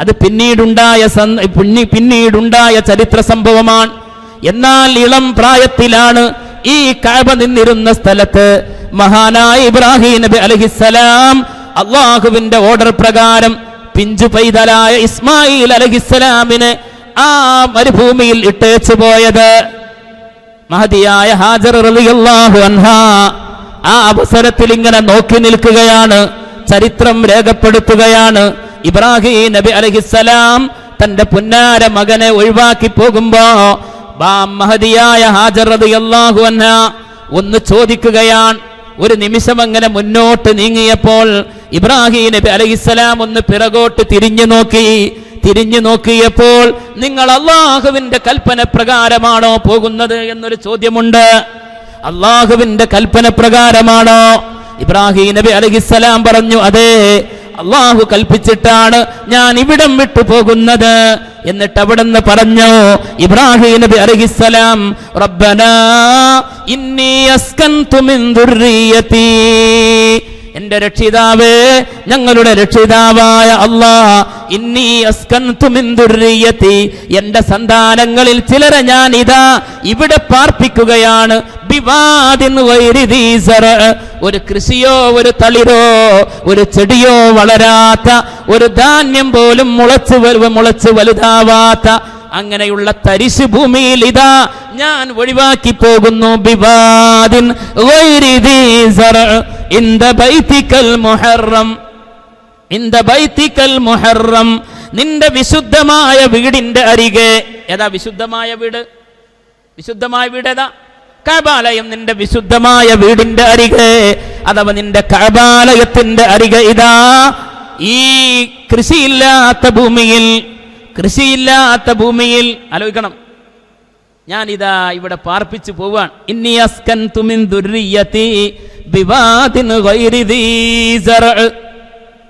അത് പിന്നീടുണ്ടായ ചരിത്ര സംഭവമാണ്. എന്നാൽ ഇളം പ്രായത്തിലാണ് ഈ കഅബ നിന്നിരുന്ന സ്ഥലത്ത് മഹാനായ ഇബ്രാഹിം നബി അലൈഹിസ്സലാം അള്ളാഹുവിന്റെ ഓർഡർ പ്രകാരം പിഞ്ചു പൈതലായ ഇസ്മായിൽ അലൈഹിസ്സലാമിനെ ആ മരുഭൂമിയിൽ ഇട്ടേച്ചു പോയത്. മഹദിയായ ഹാജർ റളിയല്ലാഹു അൻഹാ ആ അവസരത്തിൽ ഇങ്ങനെ നോക്കി നിൽക്കുകയാണ്, ചരിത്രം രേഖപ്പെടുത്തുകയാണ്. ഇബ്രാഹിം നബി അലൈഹിസ്സലാം തന്റെ പുന്നാര മകനെ ഒഴിവാക്കി പോകുമ്പോ മഹദിയായ ഹാജർ റളിയല്ലാഹു അൻഹാ ഒന്ന് ചോദിക്കുകയാണ്. ഒരു നിമിഷം അങ്ങനെ മുന്നോട്ട് നീങ്ങിയപ്പോൾ ഇബ്രാഹിം നബി അലൈഹിസ്സലാം ഒന്ന് പിറകോട്ട് തിരിഞ്ഞു നോക്കിയപ്പോൾ നിങ്ങൾ അള്ളാഹുവിന്റെ കൽപ്പന പ്രകാരമാണോ പോകുന്നത് എന്നൊരു ചോദ്യമുണ്ട്. അള്ളാഹുവിന്റെ കൽപ്പന പ്രകാരമാണോ? ഇബ്രാഹിം നബി അലൈഹിസ്സലാം പറഞ്ഞു, അതെ, അള്ളാഹു കൽപ്പിച്ചിട്ടാണ് ഞാൻ ഇവിടം വിട്ടു പോകുന്നത്. എന്നിട്ട് അവിടുന്ന് പറഞ്ഞു ഇബ്രാഹിം നബി അലൈഹിസ്സലാം, റബ്ബനാ ഇന്നി അസ്കൻതു മിൻ ദുർരിയതി, എന്റെ രക്ഷിതാവേ, ഞങ്ങളുടെ രക്ഷിതാവായ അല്ലാഹ്, ഇന്നി അസ്കൻതു മിൻ ദുർരിയതി, എന്റെ സന്താനങ്ങളിൽ ചിലരെ ഞാൻ ഇതാ ഇവിടെ പാർപ്പിക്കുകയാണ്. ബിവാദിൻ ഗൈരി ദീ സർ, ഒരു കൃഷിയോ ഒരു തളിരോ ഒരു ചെടിയോ വളരാത്ത, ഒരു ധാന്യം പോലും മുളച്ച് വലുതാവാത്ത അങ്ങനെയുള്ള തരിശു ഭൂമിയിൽ ഇതാ ഞാൻ ഒഴിവാക്കി പോകുന്നു. ബിവാദിൻ ഗൈരി ദീ സർ ഇൻദ ബൈതികൽ മുഹറം, ഇന്ദ ബൈതികൽ മുഹറം, നിന്റെ വിശുദ്ധമായ വീടിന്റെ അരികെ. ഏതാ വിശുദ്ധമായ വീട്? വിശുദ്ധമായ വീട് ഏതാ? കഅബാലയം. നിന്റെ വിശുദ്ധമായ വീടിന്റെ അരികെ, അഥവാ നിന്റെ കഅബാലയത്തിന്റെ അരികെ ഇതാ ഈ കൃഷിയില്ലാത്ത ഭൂമിയിൽ ആലോചിക്കണം, ഞാനിതാ ഇവിടെ പാർപ്പിച്ചു പോവാൻ. ഇന്നി അസ്കൻതു മിൻ ദുർരിയതി ബിവാദിൻ ഗൈരി ദീ സറഅ്.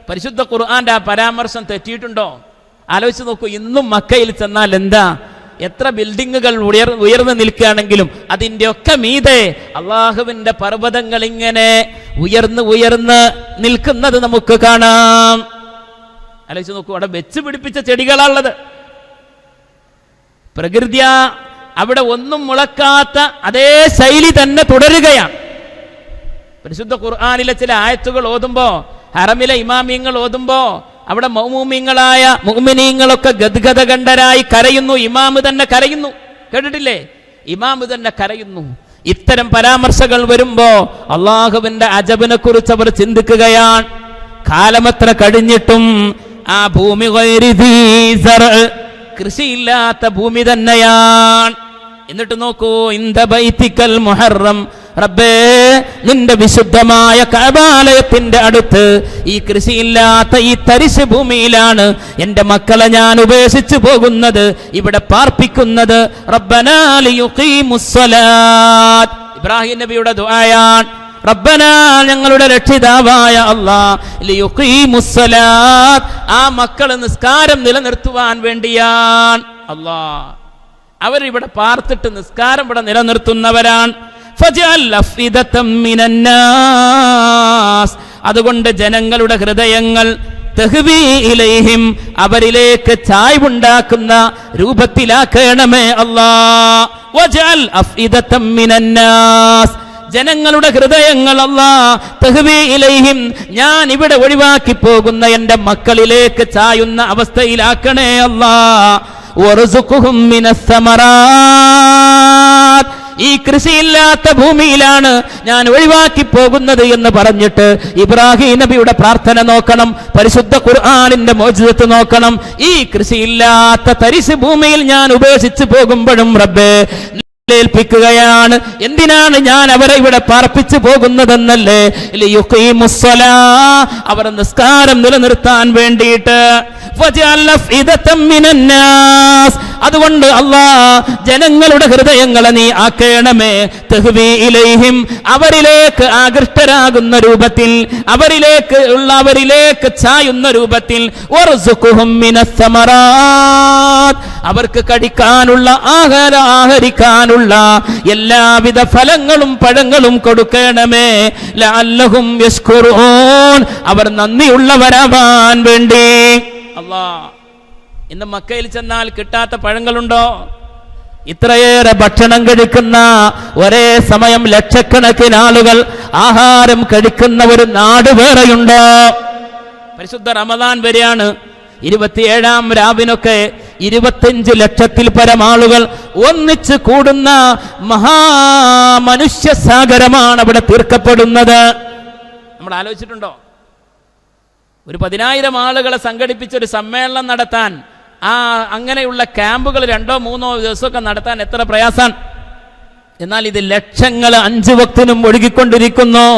പരിശുദ്ധ ഖുർആന്റെ ആ പരാമർശം തെറ്റിയിട്ടുണ്ടോ? ആലോചിച്ച് നോക്കൂ. ഇന്നും മക്കയിൽ ചെന്നാൽ എന്താ, എത്ര ബിൽഡിങ്ങുകൾ ഉയർന്നു നിൽക്കുകയാണെങ്കിലും അതിൻ്റെ ഒക്കെ മീതെ അള്ളാഹുവിന്റെ പർവ്വതങ്ങൾ ഇങ്ങനെ ഉയർന്ന് നിൽക്കുന്നത് നമുക്ക് കാണാം. ആലോചിച്ച് നോക്കൂ. അവിടെ വെച്ച് പിടിപ്പിച്ച ചെടികളാണുള്ളത്. പ്രകൃതി അവിടെ ഒന്നും മുളക്കാത്ത അതേ ശൈലി തന്നെ തുടരുകയാണ്. പരിശുദ്ധ ഖുർആനിലെ ചില ആയത്തുകൾ ഓതുമ്പോ, ഹറമിലെ ഇമാമിയങ്ങൾ ഓതുമ്പോ അവിടെ മൗമൂമിങ്ങളായ മുഅ്മിനീങ്ങളൊക്കെ ഗദ്ഗദ കണ്ഠരായി കരയുന്നു. ഇമാമ് തന്നെ കരയുന്നു. കേട്ടിട്ടില്ലേ? ഇമാമ് തന്നെ കരയുന്നു. ഇത്തരം പരാമർശങ്ങൾ വരുമ്പോ അള്ളാഹുവിന്റെ അജബിനെ കുറിച്ച് അവർ ചിന്തിക്കുകയാണ്. കാലമത്ര കഴിഞ്ഞിട്ടും ആ ഭൂമി ഗൈരി ദീ സറഅ്, കൃഷിയില്ലാത്ത ഭൂമി തന്നെയാണ്. എന്നിട്ട് നോക്കൂ, ഇന്ദ ബൈതികൽ മുഹറം, റബ്ബേ നിന്റെ വിശുദ്ധമായ കഅബാലയത്തിന്റെ അടുത്ത് ഈ കൃഷിയില്ലാത്ത ഈ തരിശ് ഭൂമിയിലാണ് എന്റെ മക്കളെ ഞാൻ ഉപേക്ഷിച്ചു പോകുന്നത്, ഇവിടെ പാർപ്പിക്കുന്നത്. റബ്ബനാ ലിയുഖീമുസ്സലാത്ത്, ഇബ്രാഹിം നബിയുടെ ദുആയാണ്. റബ്ബനാ, ഞങ്ങളുടെ രക്ഷിതാവായ അല്ലാഹ്, ലിയുഖീമുസ്സലാത്ത്, ആ മക്കൾ നിസ്കാരം നിലനിർത്തുവാൻ വേണ്ടിയാണ്. അല്ലാഹ് അവരിവിടെ പാർത്തിട്ട് നിസ്കാരം ഇവിടെ നിലനിർത്തുന്നവരാണ്. ഫജഅൽ അഫ്ഇദതം മിനന്നാസ്, അതുകൊണ്ട് ജനങ്ങളുടെ ഹൃദയങ്ങൾ തഹ്വീ ഇലൈഹിം, അവരിലേക്ക് ചായ്വുണ്ടാക്കുന്ന രൂപത്തിലാക്കണമേ അല്ലാഹ്. വജഅൽ അഫ്ഇദതം മിനന്നാസ്, ജനങ്ങളുടെ ഹൃദയങ്ങൾ അല്ലാഹ് തഹ്വീ ഇലൈഹിം, ഞാൻ ഇവിടെ ഒഴിവാക്കി പോകുന്ന എൻ്റെ മക്കളിലേക്ക് ചായുന്ന അവസ്ഥയിലാക്കണേ അല്ലാഹ്. വറുസുഖുഹും മിനസ്സമറാത്ത്, ഈ കൃഷിയില്ലാത്ത ഭൂമിയിലാണ് ഞാൻ ഒഴിവാക്കി പോകുന്നത് എന്ന് പറഞ്ഞിട്ട് ഇബ്രാഹിം നബിയുടെ പ്രാർത്ഥന നോക്കണം. പരിശുദ്ധ ഖുർആനിന്റെ മോചിതത്ത് നോക്കണം. ഈ കൃഷിയില്ലാത്ത തരിശ് ഭൂമിയിൽ ഞാൻ ഉപേക്ഷിച്ചു പോകുമ്പോഴും റബ്ബേ ഏൽപ്പിക്കുകയാണ്. എന്തിനാണ് ഞാൻ അവരെ ഇവിടെ പാർപ്പിച്ചു പോകുന്നതെന്നല്ലേ? ലിയുഖീമുസ്സലാ, അവർ നിസ്കാരം നിലനിർത്താൻ വേണ്ടിയിട്ട്. അതുകൊണ്ട് അല്ലാഹ് ജനങ്ങളുടെ ഹൃദയങ്ങളെ നീ ആക്കേണമേ തഹ്വീ ഇലൈഹിം, അവരിലേക്ക് ആകൃഷ്ടരാകുന്ന രൂപത്തിൽ, അവരിലേക്ക് ചായുന്ന രൂപത്തിൽ. വർസുഖുഹും മിനസ്സമറാത്ത്, അവർക്ക് കടിക്കാനുള്ള ആഹരിക്കാനുള്ള എല്ലാവിധ ഫലങ്ങളും പഴങ്ങളും കൊടുക്കണമേ. ലഅല്ലഹും യശ്കുറൂൻ, അവർ നന്ദിയുള്ളവരാവാൻ വേണ്ടി. അല്ലാഹ്, ഇന്ന് മക്കയിൽ ചെന്നാൽ കിട്ടാത്ത പഴങ്ങളുണ്ടോ? ഇത്രയേറെ ഭക്ഷണം കഴിക്കുന്ന, ഒരേ സമയം ലക്ഷക്കണക്കിന് ആളുകൾ ആഹാരം കഴിക്കുന്ന ഒരു നാട് വേറെയുണ്ടോ? പരിശുദ്ധ റമദാൻ വരെയാണ്. 27-ാം രാവിനൊക്കെ 25 ലക്ഷത്തിൽ പരം ആളുകൾ ഒന്നിച്ച് കൂടുന്ന മഹാമനുഷ്യ സാഗരമാണ് അവിടെ തീർക്കപ്പെടുന്നത്. നമ്മൾ ആലോചിച്ചിട്ടുണ്ടോ? ഒരു 10,000 ആളുകളെ സംഘടിപ്പിച്ചൊരു സമ്മേളനം നടത്താൻ, അങ്ങനെയുള്ള ക്യാമ്പുകൾ 2-3 ദിവസമൊക്കെ നടത്താൻ എത്ര പ്രയാസാണ്. എന്നാൽ ഇത് ലക്ഷങ്ങൾ 5 വക്തിനും ഒഴുകിക്കൊണ്ടിരിക്കുന്നു.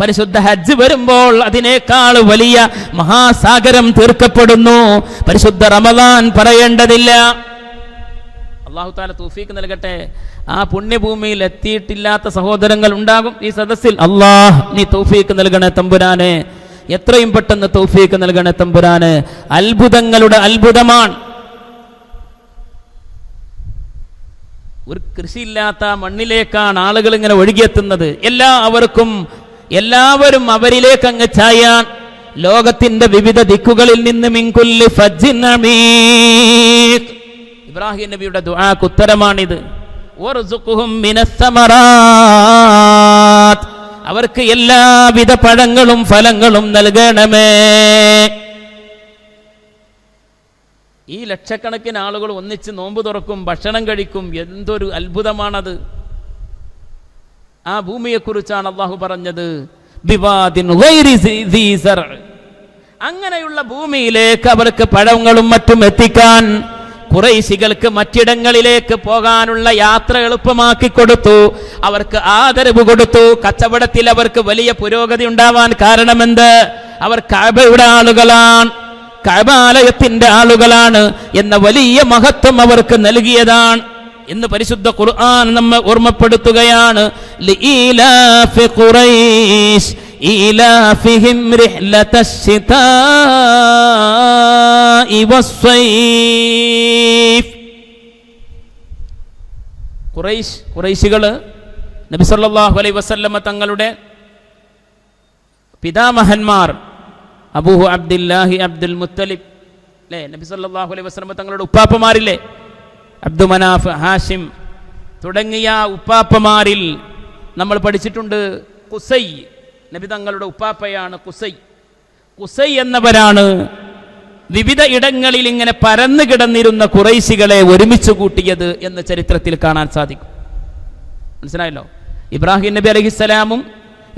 പരിശുദ്ധ ഹജ്ജ് വരുമ്പോൾ അതിനേക്കാൾ വലിയ മഹാസാഗരം തീർക്കപ്പെടുന്നു. പരിശുദ്ധ റമദാൻ പറയേണ്ടതില്ല. അല്ലാഹു തആല തൗഫീഖ് നൽകട്ടെ. ആ പുണ്യഭൂമിയിൽ എത്തിയിട്ടില്ലാത്ത സഹോദരങ്ങൾ ഉണ്ടാകും ഈ സദസ്സിൽ. അല്ലാഹ് നീ തൗഫീഖ് നൽകണേ തമ്പുരാനെ, എത്രയും പെട്ടെന്ന് തൗഫീഖ് നൽകണേ തമ്പുരാനെ. അത്ഭുതങ്ങളുടെ അത്ഭുതമാണ്. ഒരു കൃഷിയില്ലാത്ത മണ്ണിലേക്കാണ് ആളുകൾ ഇങ്ങനെ ഒഴുകിയെത്തുന്നത്. എല്ലാവരും അവരിലേക്ക് അങ്ങ് ചായാൻ. ലോകത്തിന്റെ വിവിധ ദിക്കുകളിൽ നിന്ന് മിൻകുല്ലി ഫജ്ജിൻ അമീഖ്, ഇബ്രാഹിം നബിയുടെ ദുആക്ക് ഉത്തരമാണിത്. വർസുഖുഹും മിനസ്സമറാത്ത്, അവർക്ക് എല്ലാവിധ പഴങ്ങളും ഫലങ്ങളും നൽകണമേ. ഈ ലക്ഷക്കണക്കിന് ആളുകൾ ഒന്നിച്ച് നോമ്പ് തുറക്കും, ഭക്ഷണം കഴിക്കും. എന്തൊരു അത്ഭുതമാണത്! ആ ഭൂമിയെക്കുറിച്ചാണ് അള്ളാഹു പറഞ്ഞത്, ബിവാദിൻ ഗൈരി ദീ സറഅ്, അങ്ങനെയുള്ള ഭൂമിയിലേക്ക് അവർക്ക് പഴങ്ങളും മറ്റും എത്തിക്കാൻ ഖുറൈശികൾക്ക് മറ്റിടങ്ങളിലേക്ക് പോകാനുള്ള യാത്ര എളുപ്പമാക്കി കൊടുത്തു. അവർക്ക് ആദരവ് കൊടുത്തു. കച്ചവടത്തിൽ അവർക്ക് വലിയ പുരോഗതി ഉണ്ടാവാൻ കാരണമെന്ത്? അവർ കഅബയുടെ ആളുകളാണ്, കഅബാലയത്തിന്റെ ആളുകളാണ് എന്ന വലിയ മഹത്വം അവർക്ക് നൽകിയതാണ് എന്ന് പരിശുദ്ധ ഖുർആൻ നമ്മെ ഓർമ്മപ്പെടുത്തുകയാണ്. ലീലാഫി ഖുറൈശ് ഈലാഫിഹിം റിഹ്ലതശ്ശിതാഇ വസ്സൈഫ്. ഖുറൈശികൾ നബി സല്ലല്ലാഹു അലൈഹി വസല്ലമ തങ്ങളുടെ പിതാമഹന്മാർ അബൂ അബ്ദുല്ലാഹി അബ്ദുൽ മുത്തലിബ് അല്ലേ, നബി സല്ലല്ലാഹു അലൈഹി വസല്ലമ തങ്ങളുടെ ഉപ്പാപ്പമാരില്ലേ, അബ്ദു മനാഫ്, ഹാഷിം തുടങ്ങിയ ഉപ്പാപ്പമാരിൽ നമ്മൾ പഠിച്ചിട്ടുണ്ട് ഖുസൈ. നബി തങ്ങളുടെ ഉപ്പാപ്പയാണ് ഖുസൈ. ഖുസൈ എന്നവരാണ് വിവിധ ഇടങ്ങളിൽ ഇങ്ങനെ പരന്നു കിടന്നിരുന്ന ഖുറൈശികളെ ഒരുമിച്ച് കൂട്ടിയത് എന്ന് ചരിത്രത്തിൽ കാണാൻ സാധിക്കും. മനസ്സിലായല്ലോ? ഇബ്രാഹിം നബി അലൈഹിസ്സലാമും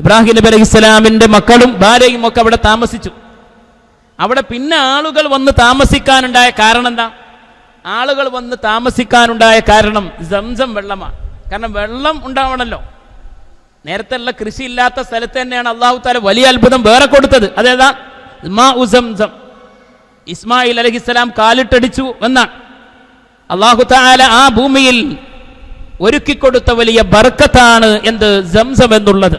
ഇബ്രാഹിം നബി അലൈഹിസ്സലാമിന്റെ മക്കളും ഭാര്യയും ഒക്കെ അവിടെ താമസിച്ചു. അവിടെ പിന്നെ ആളുകൾ വന്ന് താമസിക്കാനുണ്ടായ കാരണം എന്താ? ആളുകൾ വന്ന് താമസിക്കാനുണ്ടായ കാരണം സംസം വെള്ളമാണ്. കാരണം വെള്ളം ഉണ്ടാവണമല്ലോ. നേരത്തെ ഉള്ള കൃഷി ഇല്ലാത്ത സ്ഥലത്ത് തന്നെയാണ് അള്ളാഹു താല വലിയ അത്ഭുതം വേറെ കൊടുത്തത്. അതേതാ? സംസം. ഇസ്മായിൽ അലൈഹിസ്സലാം കാലിട്ടടിച്ചു എന്നാണ്. അള്ളാഹു താല ആ ഭൂമിയിൽ ഒരുക്കിക്കൊടുത്ത വലിയ ബർക്കത്താണ് എന്ത്? സംസം എന്നുള്ളത്.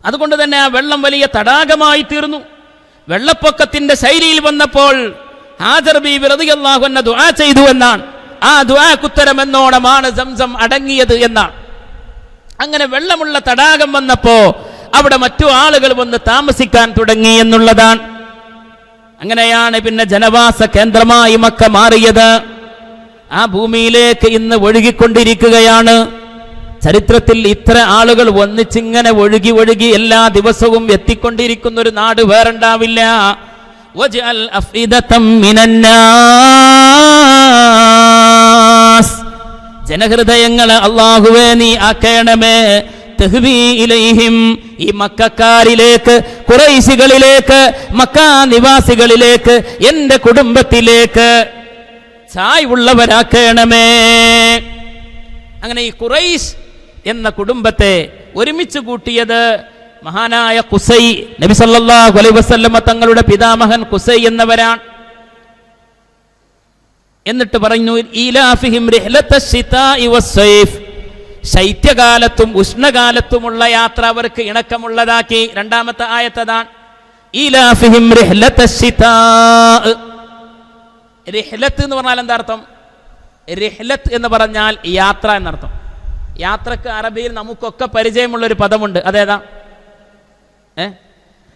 അതുകൊണ്ട് തന്നെ ആ വെള്ളം വലിയ തടാകമായി തീർന്നു. വെള്ളപ്പൊക്കത്തിന്റെ ശൈലിയിൽ വന്നപ്പോൾ ഹാജർ ബീവി റളിയല്ലാഹു അൻഹ ദുആ ചെയ്തു എന്നാണ്. ആ ദുആക്കുത്തരം എന്നോണമാണ് സംസം അടങ്ങിയത് എന്നാണ്. അങ്ങനെ വെള്ളമുള്ള തടാകം വന്നപ്പോ അവിടെ മറ്റു ആളുകൾ വന്ന് താമസിക്കാൻ തുടങ്ങി എന്നുള്ളതാണ്. അങ്ങനെയാണ് പിന്നെ ജനവാസ കേന്ദ്രമായി മക്ക മാറിയത്. ആ ഭൂമിയിലേക്ക് ഇന്ന് ഒഴുകിക്കൊണ്ടിരിക്കുകയാണ്. ചരിത്രത്തിൽ ഇത്ര ആളുകൾ ഒന്നിച്ചിങ്ങനെ ഒഴുകി ഒഴുകി എല്ലാ ദിവസവും എത്തിക്കൊണ്ടിരിക്കുന്ന ഒരു നാട് വേറുണ്ടാവില്ല. വജഅൽ അഫ്ഇദതം മിനന്നാസ്, ജനഹൃദയങ്ങളെ അല്ലാഹുവേ നീ ആക്കണമേ. തഹ്വീ ഇലൈഹിം, ഈ മക്കക്കാരിലേക്ക്, ഖുറൈശികളിലേക്ക്, മക്കാ നിവാസികളിലേക്ക്, എൻ്റെ കുടുംബത്തിലേക്ക് ചായ്വുള്ളവരാക്കണമേ. അങ്ങനെ ഈ ഖുറൈശ് എന്ന കുടുംബത്തെ ഒരുമിച്ച് കൂട്ടിയത് മഹാനായ ഖുസൈ, നബി സല്ലല്ലാഹു അലൈഹി വസല്ലമ തങ്ങളുടെ പിതാമഹൻ ഖുസൈ എന്നവരാണ്. എന്നിട്ട് പറഞ്ഞു ഈലാഫിഹിം റിഹ്ലതശ്ശിതാഇ വസ്സൈഫ്, ശൈത്യകാലത്തും ഉഷ്ണകാലത്തുമുള്ള യാത്ര അവർക്ക് ഇണക്കമുള്ളതാക്കി. രണ്ടാമത്തെ ആയത്തതാണ് ഈലാഫിഹിം റിഹ്ലതശ്ശിതാ. റിഹ്ലത്ത് എന്ന് പറഞ്ഞാൽ എന്താ അർത്ഥം? റിഹ്ലത്ത് എന്ന് പറഞ്ഞാൽ യാത്ര എന്നർത്ഥം. യാത്രക്ക് അറബിയിൽ നമുക്കൊക്കെ പരിചയമുള്ളൊരു പദമുണ്ട്. അതേതാ?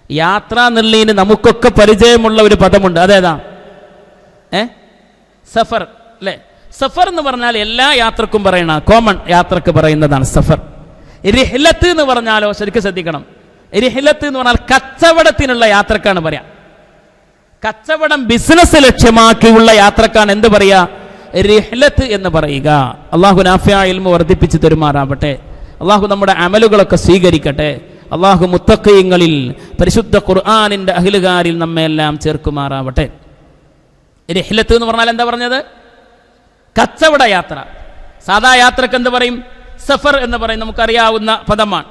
യാത്ര എന്നുള്ളതിന് നമുക്കൊക്കെ പരിചയമുള്ള ഒരു പദമുണ്ട്. അതേതാ? സഫർ അല്ലേ? സഫർ എന്ന് പറഞ്ഞാൽ എല്ലാ യാത്രക്കും പറയണ, കോമൺ യാത്രക്ക് പറയുന്നതാണ് സഫർ. റിഹ്ലത്ത് എന്ന് പറഞ്ഞാലോ ശരിക്കും ശ്രദ്ധിക്കണം. റിഹ്ലത്ത് എന്ന് പറഞ്ഞാൽ കച്ചവടത്തിനുള്ള യാത്രക്കാണ് പറയാം. കച്ചവടം ബിസിനസ് ലക്ഷ്യമാക്കിയുള്ള യാത്രക്കാണ് എന്ത് പറയാ? റിഹ്ലത്ത് എന്ന് പറയുക. അള്ളാഹു നാഫിയായ ഇൽമു വർദ്ധിപ്പിച്ച് തരുമാറാവട്ടെ. അള്ളാഹു നമ്മുടെ അമലുകളൊക്കെ സ്വീകരിക്കട്ടെ. അള്ളാഹു മുത്തഖീങ്ങളിൽ പരിശുദ്ധ ഖുർആനിന്റെ അഹ്ലുകാരിൽ നമ്മെ എല്ലാം ചേർക്കുമാറാവട്ടെ. റിഹ്ലത്ത് എന്ന് പറഞ്ഞാൽ എന്താ പറഞ്ഞത്? കച്ചവട യാത്ര. സാധാ യാത്രക്ക് എന്ത് പറയും? സഫർ എന്ന് പറയും. നമുക്കറിയാവുന്ന പദമാണ്.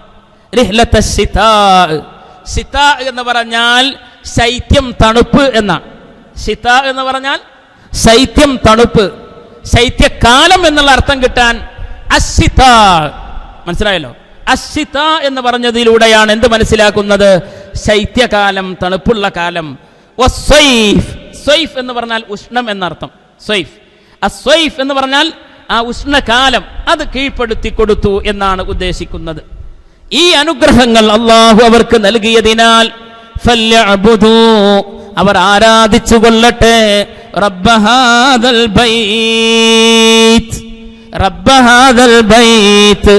റിഹ്ലതശ്ശിതാ, ശിതാ എന്ന് പറഞ്ഞാൽ ശൈത്യം, തണുപ്പ് എന്നാണ്. ശിതാ എന്ന് പറഞ്ഞാൽ ശൈത്യം, തണുപ്പ്. ശൈത്യകാലം എന്നുള്ള അർത്ഥം കിട്ടാൻ അശ്ശിതാ. മനസ്സിലായല്ലോ? അശ്ശിതാ എന്ന് പറഞ്ഞതിലൂടെയാണ് എന്ത് മനസ്സിലാക്കുന്നത്? ശൈത്യകാലം, തണുപ്പുള്ള കാലം. വസ്സൈഫ്, സ്വൈഫ് എന്ന് പറഞ്ഞാൽ ഉഷ്ണം എന്നർത്ഥം. സ്വൈഫ്, അസ്വൈഫ് എന്ന് പറഞ്ഞാൽ ആ ഉഷ്ണകാലം, അത് കീഴ്പ്പെടുത്തി കൊടുത്തു എന്നാണ് ഉദ്ദേശിക്കുന്നത്. ഈ അനുഗ്രഹങ്ങൾ അള്ളാഹു അവർക്ക് നൽകിയതിനാൽ ഫല്യഅ്ബുദൂ, അവർ ആരാധിച്ചു കൊള്ളട്ടെ. റബ്ബ ഹാദൽ ബൈത്ത്, റബ്ബ ഹാദൽ ബൈത്ത്,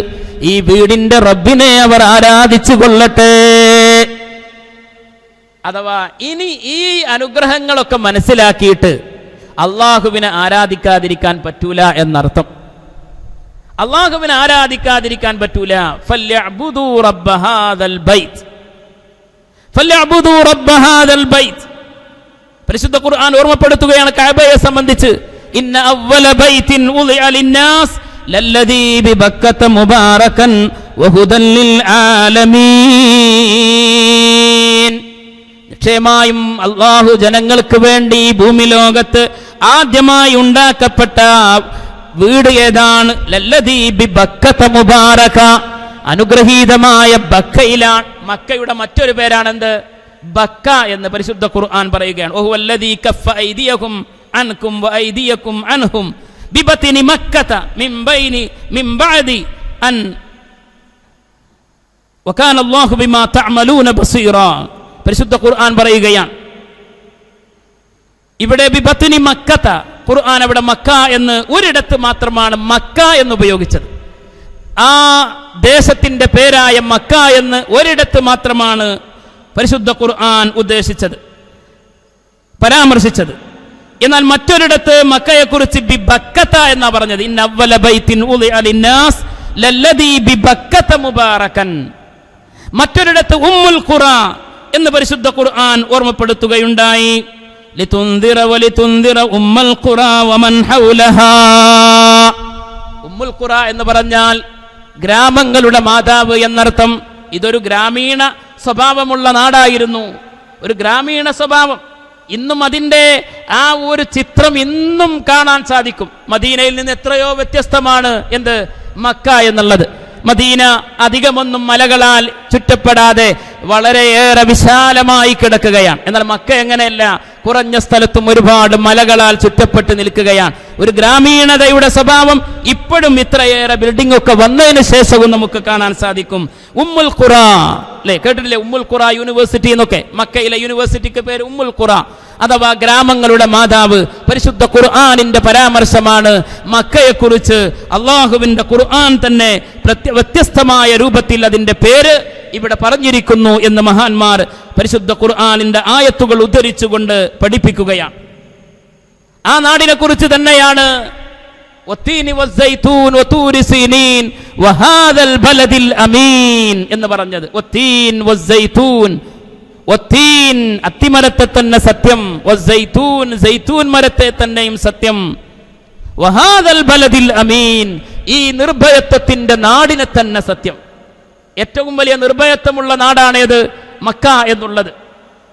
ഈ വീടിന്റെ റബ്ബിനെ അവർ ആരാധിച്ചു കൊള്ളട്ടെ. അഥവാ ഇനി ഈ അനുഗ്രഹങ്ങളൊക്കെ മനസ്സിലാക്കിയിട്ട് അള്ളാഹുവിനെ ആരാധിക്കാതിരിക്കാൻ പറ്റൂല എന്നർത്ഥം. അള്ളാഹുവിനെ ആരാധിക്കാതിരിക്കാൻ പറ്റൂല. ഫല്യഅ്ബുദൂ റബ്ബ ഹാദൽ ബൈത്ത്. ഫല്യഅ്ബുദൂ റബ്ബ ഹാദൽ ബൈത്ത്. പരിശുദ്ധ ഖുർആൻ ഓർമ്മപ്പെടുത്തുകയാണ് കഅബയെ സംബന്ധിച്ച്. ഇന്ന അവ്വല ബൈത്തിൻ ഉളിഅ ലിന്നാസ് ലല്ലദീ ബിബക്കത മുബാറകൻ വഹുദൻ ലിൽ ആലമീൻ. നിശ്ചയമായും അല്ലാഹു ജനങ്ങൾക്ക് വേണ്ടി ഭൂമി ലോകത്ത് ആദ്യമായി ഉണ്ടാക്കപ്പെട്ട വീട് ഏതാണ്? ലല്ലദീ ബിബക്കത മുബാറക, അനുഗ്രഹീതമായ ബക്കയിലാണ്. മക്കയുടെ മറ്റൊരു പേരാണെന്ത്? ബക്ക എന്ന് പരിശുദ്ധ ഖുർആൻ പറയുകയാണ്. ഓഹു വല്ലദീ കഫ ഐദിയകും അൻകും വഐദിയകും അൻഹും ബിബത്നി മക്കത മിൻ ബഅദി അൻ വകാന അല്ലാഹു ബിമാ തഅമലൂന ബസീറ. പരിശുദ്ധ ഖുർആൻ പറയുകയാണ് ഇവിടെ ബിബത്നി മക്കത. ഖുർആൻ അവിടെ മക്ക എന്ന് ഒരിടത്ത് മാത്രമാണ് മക്ക എന്ന് ഉപയോഗിച്ചത്. ആ ദേശത്തിന്റെ പേരായ മക്ക എന്ന് ഒരിടത്ത് മാത്രമാണ് പരിശുദ്ധ ഖുർആൻ ഉദ്ദേശിച്ചത്, പരാമർശിച്ചത്. എന്നാൽ മറ്റൊരിടത്ത് മക്കയെക്കുറിച്ച് ബിബക്കത എന്നാ പറഞ്ഞത്. ഇന്ന അവ്വല ബൈത്തിൻ ഉളിഅ ലിന്നാസ് ലല്ലദീ ബിബക്കത മുബാറകൻ. മറ്റൊരിടത്ത് ഉമ്മുൽ ഖുറ എന്ന് പരിശുദ്ധ ഖുർആൻ ഓർമ്മപ്പെടുത്തുകയുണ്ടായി. ലിതുൻദിറ വലിതുൻദിറ ഉമ്മുൽ ഖുറ വമൻ ഹൗലഹാ. ഉമ്മുൽ ഖുറ എന്ന് പറഞ്ഞാൽ ഗ്രാമങ്ങളുടെ മാതാവ് എന്നർത്ഥം. ഇതൊരു ഗ്രാമീണ സ്വഭാവമുള്ള നാടായിരുന്നു, ഒരു ഗ്രാമീണ സ്വഭാവം. ഇന്നും അതിൻ്റെ ആ ഒരു ചിത്രം ഇന്നും കാണാൻ സാധിക്കും. മദീനയിൽ നിന്ന് എത്രയോ വ്യത്യസ്തമാണ് എന്ത് മക്ക എന്നുള്ളത്. മദീന അധികമൊന്നും മലകളാൽ ചുറ്റപ്പെടാതെ വളരെയേറെ വിശാലമായി കിടക്കുകയാണ്. എന്നാൽ മക്ക എങ്ങനെയല്ല, കുറഞ്ഞ സ്ഥലത്തും ഒരുപാട് മലകളാൽ ചുറ്റപ്പെട്ട് നിൽക്കുകയാണ്. ഒരു ഗ്രാമീണതയുടെ സ്വഭാവം ഇപ്പോഴും ഇത്രയേറെ ബിൽഡിംഗ് ഒക്കെ വന്നതിന് ശേഷവും നമുക്ക് കാണാൻ സാധിക്കും. ഉമ്മുൽ ഖുറ അല്ലേ, കേട്ടിട്ടില്ലേ? ഉമ്മുൽ ഖുറ യൂണിവേഴ്സിറ്റി എന്നൊക്കെ. മക്കയിലെ യൂണിവേഴ്സിറ്റിക്ക് പേര് ഉമ്മുൽ ഖുറ അഥവാ ഗ്രാമങ്ങളുടെ മാതാവ്. പരിശുദ്ധ ഖുർആനിന്റെ പരാമർശമാണ് മക്കയെക്കുറിച്ച്. അള്ളാഹുവിന്റെ ഖുർആൻ തന്നെ വ്യത്യസ്തമായ രൂപത്തിൽ അതിന്റെ പേര് ഇവിടെ പറഞ്ഞിരിക്കുന്നു എന്ന് മഹാന്മാർ പരിശുദ്ധ ഖുർആനിന്റെ ആയത്തുകൾ ഉദ്ധരിച്ചുകൊണ്ട് പഠിപ്പിക്കുകയാണ്. ആ നാടിനെ കുറിച്ച് തന്നെയാണ് വത്തീനി വസ്സൈതൂൻ വതൂരി സീനീൻ വഹാദൽ ബലദിൽ അമീൻ എന്ന് പറഞ്ഞത്. വത്തീൻ വസ്സൈതൂൻ, വത്തീൻ അത്തിമരത്തെ തന്നെ സത്യം, വസ്സൈതൂൻ സൈതൂൻ മരത്തെ തന്നെയും സത്യം, വഹാദൽ ബലദിൽ അമീൻ ഈ നിർഭയത്വത്തിന്റെ നാടിനെ തന്നെ സത്യം. ഏറ്റവും വലിയ നിർഭയത്വമുള്ള നാടാണേത്? മക്ക എന്നുള്ളത്.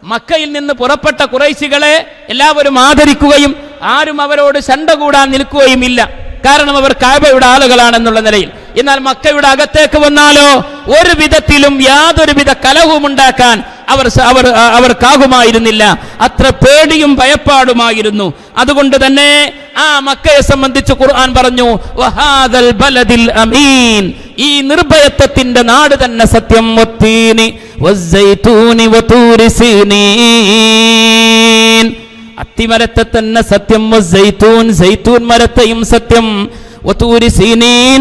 മക്കയിൽ നിന്ന് പുറപ്പെട്ട ഖുറൈശികളെ എല്ലാവരും ആദരിക്കുകയും ആരും അവരോട് ശണ്ട കൂടാൻ നിൽക്കുകയും ഇല്ല. കാരണം അവർ കഅബയുടെ ആളുകളാണെന്നുള്ള നിലയിൽ. എന്നാൽ മക്കയുടെ അകത്തേക്ക് വന്നാലോ ഒരു വിധത്തിലും യാതൊരുവിധ കലഹവും ഉണ്ടാക്കാൻ അവർക്കാകുമായിരുന്നില്ല. അത്ര പേടിയും ഭയപ്പാടുമായിരുന്നു. അതുകൊണ്ട് തന്നെ ആ മക്കയെ സംബന്ധിച്ച് ഖുർആൻ പറഞ്ഞു വഹാദൽ ബലദിൽ അമീൻ ഈ നിർഭയത്വത്തിന്റെ നാട് തന്നെ സത്യം. വത്തീനി വസ്സൈതൂനി വതൂരി സീനീൻ അത്തിമരത്തെ തന്നെ സത്യം, വസ്സൈതൂൻ സൈതൂൻ മരത്തെയും സത്യം, വതൂരി സീനീൻ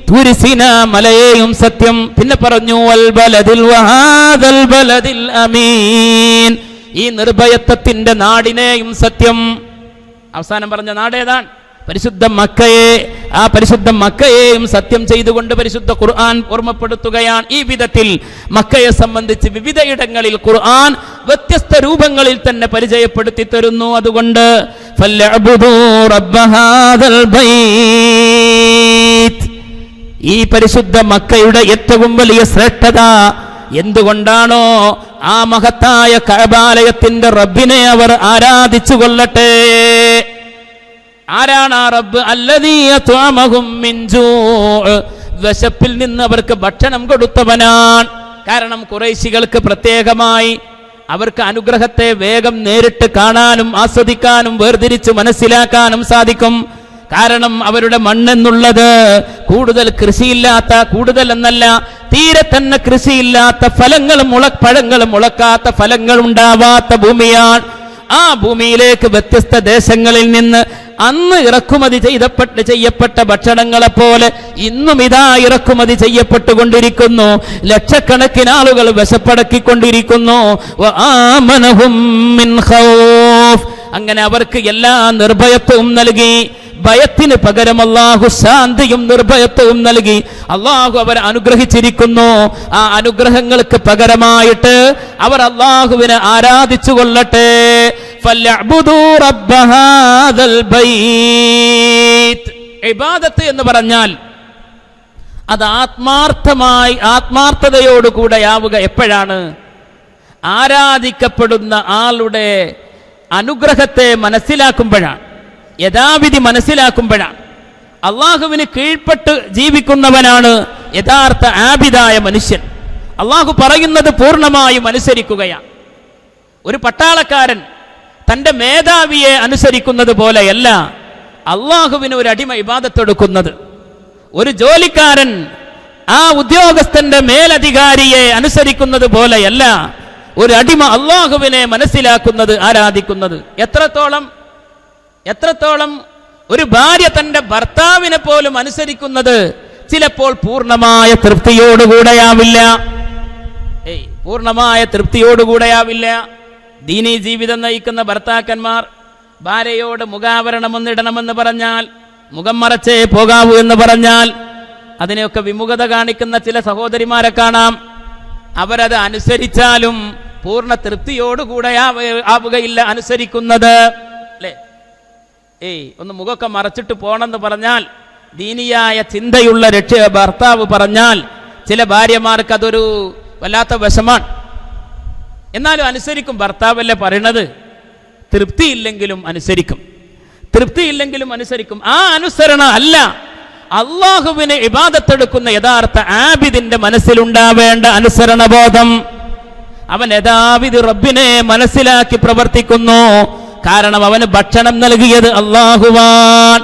തൂരി സീന മലയെയും സത്യം. പിന്നെ പറഞ്ഞു വൽ ബലദിൽ വഹാദൽ ബലദിൽ അമീൻ ഈ നിർഭയത്വത്തിന്റെ നാടിനെയും സത്യം. അവസാനം പറഞ്ഞ നാടേതാണ്? പരിശുദ്ധ മക്കയെ. ആ പരിശുദ്ധ മക്കയെയും സത്യം ചെയ്തുകൊണ്ട് പരിശുദ്ധ ഖുർആൻ ഓർമ്മപ്പെടുത്തുകയാണ്. ഈ വിധത്തിൽ മക്കയെ സംബന്ധിച്ച് വിവിധ ഇടങ്ങളിൽ ഖുർആൻ വ്യത്യസ്ത രൂപങ്ങളിൽ തന്നെ പരിചയപ്പെടുത്തി തരുന്നു. അതുകൊണ്ട് ഫല്യഅ്ബുദൂ റബ്ബ ഹാദൽ ബൈത്ത് ഈ പരിശുദ്ധ മക്കയുടെ ഏറ്റവും വലിയ ശ്രേഷ്ഠത എന്തുകൊണ്ടാണോ ആ മഹത്തായ കഅബാലയത്തിന്റെ റബ്ബിനെ അവർ ആരാധിച്ചു കൊള്ളട്ടെ. ആരാണ് ആ റബ്ബ്? അല്ലദീ യത്അമഹും മിൻ ജൂഅ് വിശപ്പിൽ നിന്ന് അവർക്ക് ഭക്ഷണം കൊടുത്തവനാണ്. കാരണം ഖുറൈശികൾക്ക് പ്രത്യേകമായി അവർക്ക് അനുഗ്രഹത്തെ വേഗം നേരിട്ട് കാണാനും ആസ്വദിക്കാനും വേർതിരിച്ച് മനസ്സിലാക്കാനും സാധിക്കും. കാരണം അവരുടെ മണ്ണെന്നുള്ളത് കൂടുതൽ കൃഷിയില്ലാത്ത, കൂടുതൽ എന്നല്ല തീരെ തന്നെ കൃഷിയില്ലാത്ത, പഴങ്ങളും മുളക്കാത്ത, ഫലങ്ങൾ ഉണ്ടാവാത്ത ഭൂമിയാണ്. ആ ഭൂമിയിലേക്ക് വ്യത്യസ്ത ദേശങ്ങളിൽ നിന്ന് അന്ന് ഇറക്കുമതി ചെയ്യപ്പെട്ട ഭക്ഷണങ്ങളെ പോലെ ഇന്നും ഇതാ ഇറക്കുമതി ചെയ്യപ്പെട്ടുകൊണ്ടിരിക്കുന്നു. ലക്ഷക്കണക്കിന് ആളുകൾ വിശപ്പടക്കിക്കൊണ്ടിരിക്കുന്നു. അങ്ങനെ അവർക്ക് എല്ലാ നിർഭയത്വവും നൽകി, ഭയത്തിന് പകരം അല്ലാഹു ശാന്തിയും നിർഭയത്വവും നൽകി അല്ലാഹു അവരെ അനുഗ്രഹിച്ചിരിക്കുന്നു. ആ അനുഗ്രഹങ്ങൾക്ക് പകരമായിട്ട് അവർ അല്ലാഹുവിനെ ആരാധിച്ചു കൊള്ളട്ടെ. ഫല്യഅ്ബുദൂ റബ്ബ ഹാദൽ ബൈത്ത്. ഇബാദത്ത് എന്ന് പറഞ്ഞാൽ അത് ആത്മാർത്ഥതയോടുകൂടെയാവുക എപ്പോഴാണ്? ആരാധിക്കപ്പെടുന്ന ആളുടെ അനുഗ്രഹത്തെ മനസ്സിലാക്കുമ്പോഴാണ്, യഥാവിധി മനസ്സിലാക്കുമ്പോഴാണ്. അള്ളാഹുവിന് കീഴ്പ്പെട്ട് ജീവിക്കുന്നവനാണ് യഥാർത്ഥ ആബിദായ മനുഷ്യൻ. അള്ളാഹു പറയുന്നത് പൂർണ്ണമായും അനുസരിക്കുകയാണ്. ഒരു പട്ടാളക്കാരൻ തൻ്റെ മേധാവിയെ അനുസരിക്കുന്നത് പോലെയല്ല അള്ളാഹുവിന് ഒരു അടിമ ഇബാദത്തെടുക്കുന്നത്. ഒരു ജോലിക്കാരൻ ആ ഉദ്യോഗസ്ഥന്റെ മേലധികാരിയെ അനുസരിക്കുന്നത് പോലെയല്ല ഒരു അടിമ അള്ളാഹുവിനെ മനസ്സിലാക്കുന്നത്, ആരാധിക്കുന്നത്. എത്രത്തോളം ഒരു ഭാര്യ തന്റെ ഭർത്താവിനെ പോലും അനുസരിക്കുന്നത് ചിലപ്പോൾ പൂർണ്ണമായ തൃപ്തിയോടുകൂടെയാവില്ല. ദീനീ ജീവിതം നയിക്കുന്ന ഭർത്താക്കന്മാർ ഭാര്യയോട് മുഖാവരണമൊന്നിടണമെന്ന് പറഞ്ഞാൽ, മുഖം മറച്ചേ പോകാവൂ എന്ന് പറഞ്ഞാൽ അതിനെയൊക്കെ വിമുഖത കാണിക്കുന്ന ചില സഹോദരിമാരെ കാണാം. അവരത് അനുസരിച്ചാലും പൂർണ്ണ തൃപ്തിയോടുകൂടെ ആവുകയില്ല അനുസരിക്കുന്നത്, അല്ലേ? ഒന്ന് മുഖമൊക്കെ മറച്ചിട്ട് പോണെന്ന് പറഞ്ഞാൽ, ദീനിയായ ചിന്തയുള്ള ഭർത്താവ് പറഞ്ഞാൽ ചില ഭാര്യമാർക്ക് അതൊരു വല്ലാത്ത വിഷമാണ്. എന്നാലും അനുസരിക്കും. ഭർത്താവല്ലേ പറയണത്. തൃപ്തിയില്ലെങ്കിലും അനുസരിക്കും. ആ അനുസരണ അല്ല അള്ളാഹുവിനെ ഇബാദത്തെടുക്കുന്ന യഥാർത്ഥ ആബിദിന്റെ മനസ്സിലുണ്ടാവേണ്ട അനുസരണബോധം. അവൻ യഥാവിധി റബ്ബിനെ മനസ്സിലാക്കി പ്രവർത്തിക്കുന്നു. കാരണം അവന് ഭക്ഷണം നൽകിയത് അള്ളാഹുവാൻ,